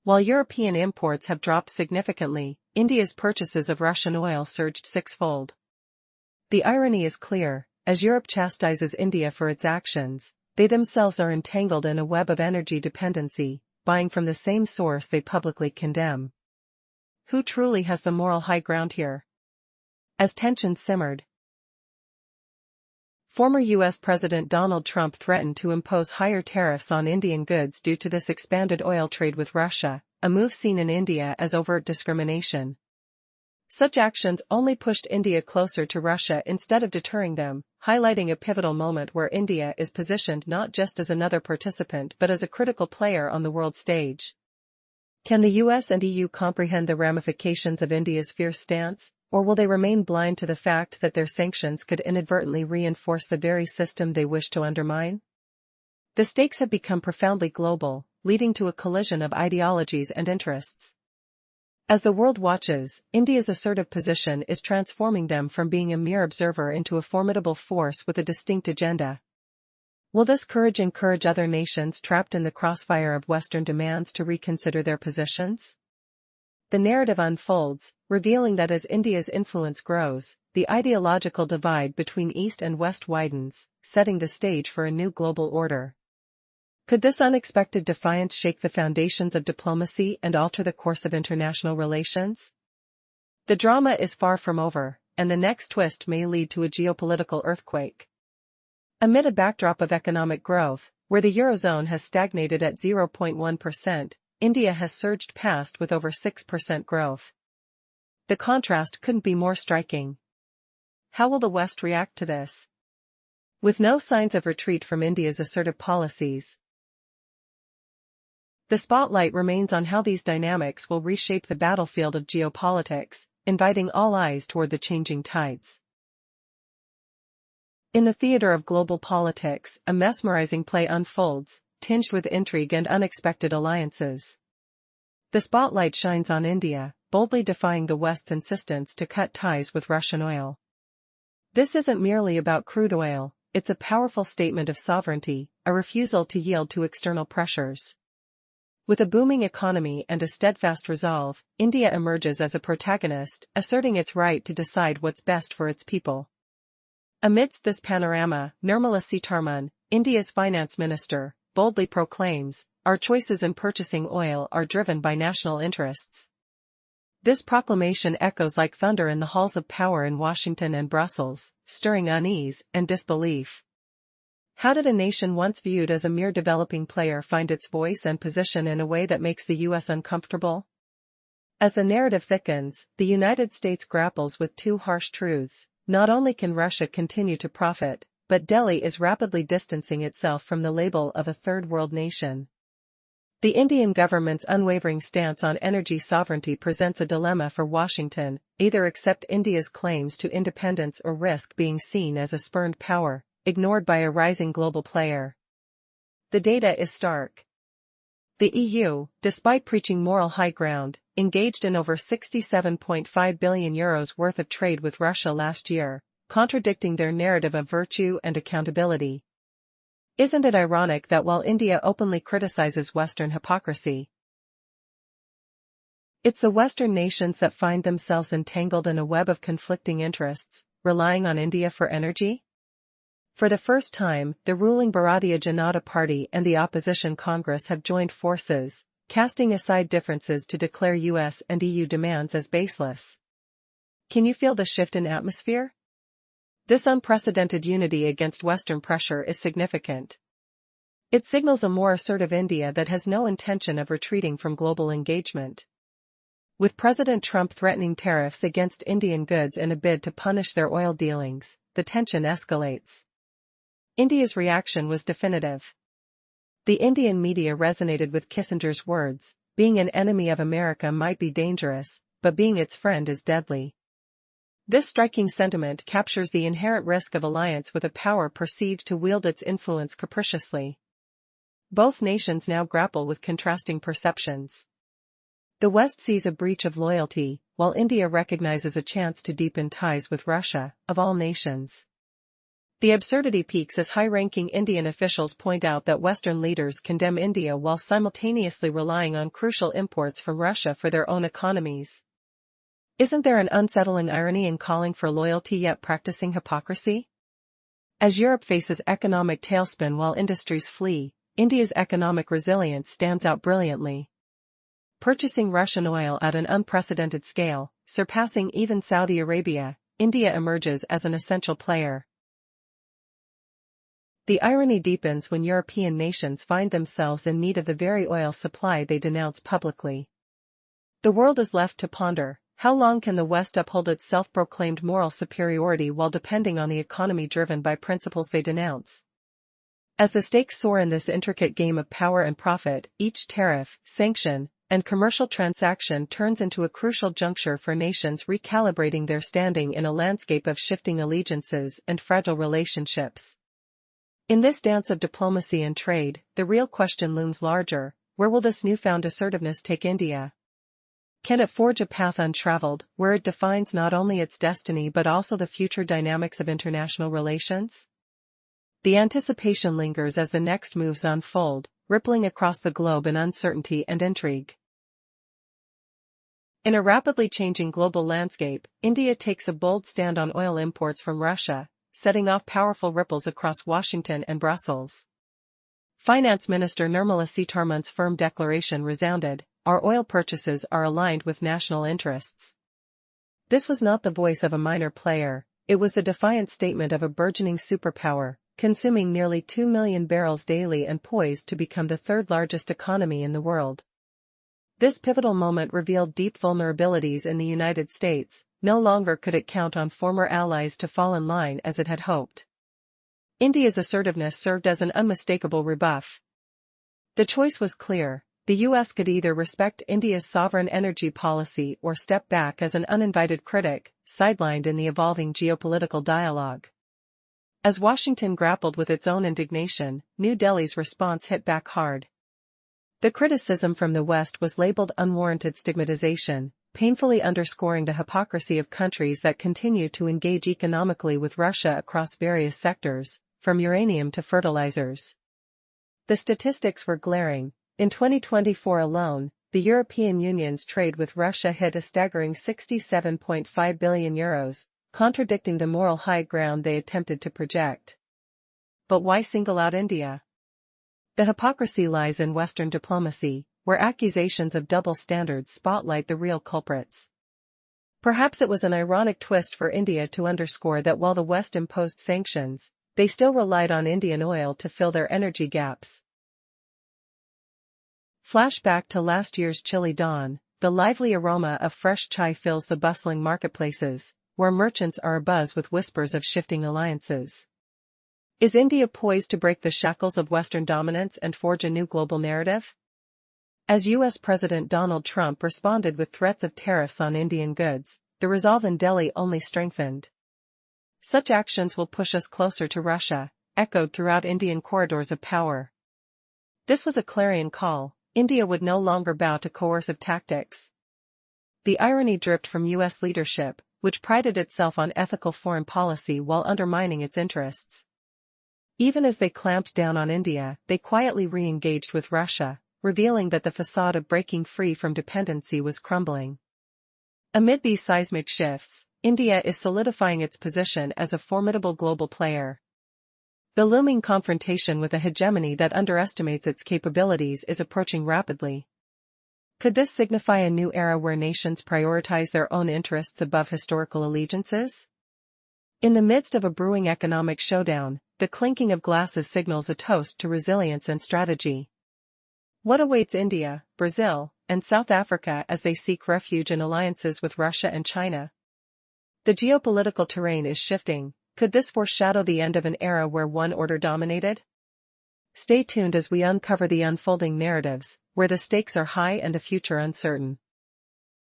While European imports have dropped significantly, India's purchases of Russian oil surged sixfold. The irony is clear: as Europe chastises India for its actions, they themselves are entangled in a web of energy dependency, buying from the same source they publicly condemn. Who truly has the moral high ground here? As tensions simmered, former U.S. President Donald Trump threatened to impose higher tariffs on Indian goods due to this expanded oil trade with Russia, a move seen in India as overt discrimination. Such actions only pushed India closer to Russia instead of deterring them, highlighting a pivotal moment where India is positioned not just as another participant but as a critical player on the world stage. Can the US and EU comprehend the ramifications of India's fierce stance, or will they remain blind to the fact that their sanctions could inadvertently reinforce the very system they wish to undermine? The stakes have become profoundly global, leading to a collision of ideologies and interests. As the world watches, India's assertive position is transforming them from being a mere observer into a formidable force with a distinct agenda. Will this courage encourage other nations trapped in the crossfire of Western demands to reconsider their positions? The narrative unfolds, revealing that as India's influence grows, the ideological divide between East and West widens, setting the stage for a new global order. Could this unexpected defiance shake the foundations of diplomacy and alter the course of international relations? The drama is far from over, and the next twist may lead to a geopolitical earthquake. Amid a backdrop of economic growth, where the Eurozone has stagnated at 0.1%, India has surged past with over 6% growth. The contrast couldn't be more striking. How will the West react to this? With no signs of retreat from India's assertive policies, the spotlight remains on how these dynamics will reshape the battlefield of geopolitics, inviting all eyes toward the changing tides. In the theater of global politics, a mesmerizing play unfolds, tinged with intrigue and unexpected alliances. The spotlight shines on India, boldly defying the West's insistence to cut ties with Russian oil. This isn't merely about crude oil, it's a powerful statement of sovereignty, a refusal to yield to external pressures. With a booming economy and a steadfast resolve, India emerges as a protagonist, asserting its right to decide what's best for its people. Amidst this panorama, Nirmala Sitharaman, India's finance minister, boldly proclaims, "Our choices in purchasing oil are driven by national interests." This proclamation echoes like thunder in the halls of power in Washington and Brussels, stirring unease and disbelief. How did a nation once viewed as a mere developing player find its voice and position in a way that makes the U.S. uncomfortable? As the narrative thickens, the United States grapples with two harsh truths. Not only can Russia continue to profit, but Delhi is rapidly distancing itself from the label of a third world nation. The Indian government's unwavering stance on energy sovereignty presents a dilemma for Washington: either accept India's claims to independence or risk being seen as a spurned power, ignored by a rising global player. The data is stark. The EU, despite preaching moral high ground, engaged in over €67.5 billion worth of trade with Russia last year, contradicting their narrative of virtue and accountability. Isn't it ironic that while India openly criticizes Western hypocrisy, it's the Western nations that find themselves entangled in a web of conflicting interests, relying on India for energy? For the first time, the ruling Bharatiya Janata Party and the opposition Congress have joined forces, casting aside differences to declare US and EU demands as baseless. Can you feel the shift in atmosphere? This unprecedented unity against Western pressure is significant. It signals a more assertive India that has no intention of retreating from global engagement. With President Trump threatening tariffs against Indian goods in a bid to punish their oil dealings, the tension escalates. India's reaction was definitive. The Indian media resonated with Kissinger's words: being an enemy of America might be dangerous, but being its friend is deadly. This striking sentiment captures the inherent risk of alliance with a power perceived to wield its influence capriciously. Both nations now grapple with contrasting perceptions. The West sees a breach of loyalty, while India recognizes a chance to deepen ties with Russia, of all nations. The absurdity peaks as high-ranking Indian officials point out that Western leaders condemn India while simultaneously relying on crucial imports from Russia for their own economies. Isn't there an unsettling irony in calling for loyalty yet practicing hypocrisy? As Europe faces economic tailspin while industries flee, India's economic resilience stands out brilliantly. Purchasing Russian oil at an unprecedented scale, surpassing even Saudi Arabia, India emerges as an essential player. The irony deepens when European nations find themselves in need of the very oil supply they denounce publicly. The world is left to ponder: how long can the West uphold its self-proclaimed moral superiority while depending on the economy driven by principles they denounce? As the stakes soar in this intricate game of power and profit, each tariff, sanction, and commercial transaction turns into a crucial juncture for nations recalibrating their standing in a landscape of shifting allegiances and fragile relationships. In this dance of diplomacy and trade, the real question looms larger: where will this newfound assertiveness take India? Can it forge a path untraveled, where it defines not only its destiny but also the future dynamics of international relations? The anticipation lingers as the next moves unfold, rippling across the globe in uncertainty and intrigue. In a rapidly changing global landscape, India takes a bold stand on oil imports from Russia, setting off powerful ripples across Washington and Brussels. Finance Minister Nirmala Sitharaman's firm declaration resounded: our oil purchases are aligned with national interests. This was not the voice of a minor player, it was the defiant statement of a burgeoning superpower, consuming nearly 2 million barrels daily and poised to become the third-largest economy in the world. This pivotal moment revealed deep vulnerabilities in the United States. No longer could it count on former allies to fall in line as it had hoped. India's assertiveness served as an unmistakable rebuff. The choice was clear: the US could either respect India's sovereign energy policy or step back as an uninvited critic, sidelined in the evolving geopolitical dialogue. As Washington grappled with its own indignation, New Delhi's response hit back hard. The criticism from the West was labeled unwarranted stigmatization, painfully underscoring the hypocrisy of countries that continue to engage economically with Russia across various sectors, from uranium to fertilizers. The statistics were glaring. In 2024 alone, the European Union's trade with Russia hit a staggering €67.5 billion, contradicting the moral high ground they attempted to project. But why single out India? The hypocrisy lies in Western diplomacy. where accusations of double standards spotlight the real culprits. Perhaps it was an ironic twist for India to underscore that while the West imposed sanctions, they still relied on Indian oil to fill their energy gaps. Flashback to last year's chilly dawn, the lively aroma of fresh chai fills the bustling marketplaces, where merchants are abuzz with whispers of shifting alliances. Is India poised to break the shackles of Western dominance and forge a new global narrative? As U.S. President Donald Trump responded with threats of tariffs on Indian goods, the resolve in Delhi only strengthened. Such actions will push us closer to Russia, echoed throughout Indian corridors of power. This was a clarion call. India would no longer bow to coercive tactics. The irony dripped from U.S. leadership, which prided itself on ethical foreign policy while undermining its interests. Even as they clamped down on India, they quietly re-engaged with Russia, revealing that the facade of breaking free from dependency was crumbling. Amid these seismic shifts, India is solidifying its position as a formidable global player. The looming confrontation with a hegemony that underestimates its capabilities is approaching rapidly. Could this signify a new era where nations prioritize their own interests above historical allegiances? In the midst of a brewing economic showdown, the clinking of glasses signals a toast to resilience and strategy. What awaits India, Brazil, and South Africa as they seek refuge in alliances with Russia and China? The geopolitical terrain is shifting. Could this foreshadow the end of an era where one order dominated? Stay tuned as we uncover the unfolding narratives, where the stakes are high and the future uncertain.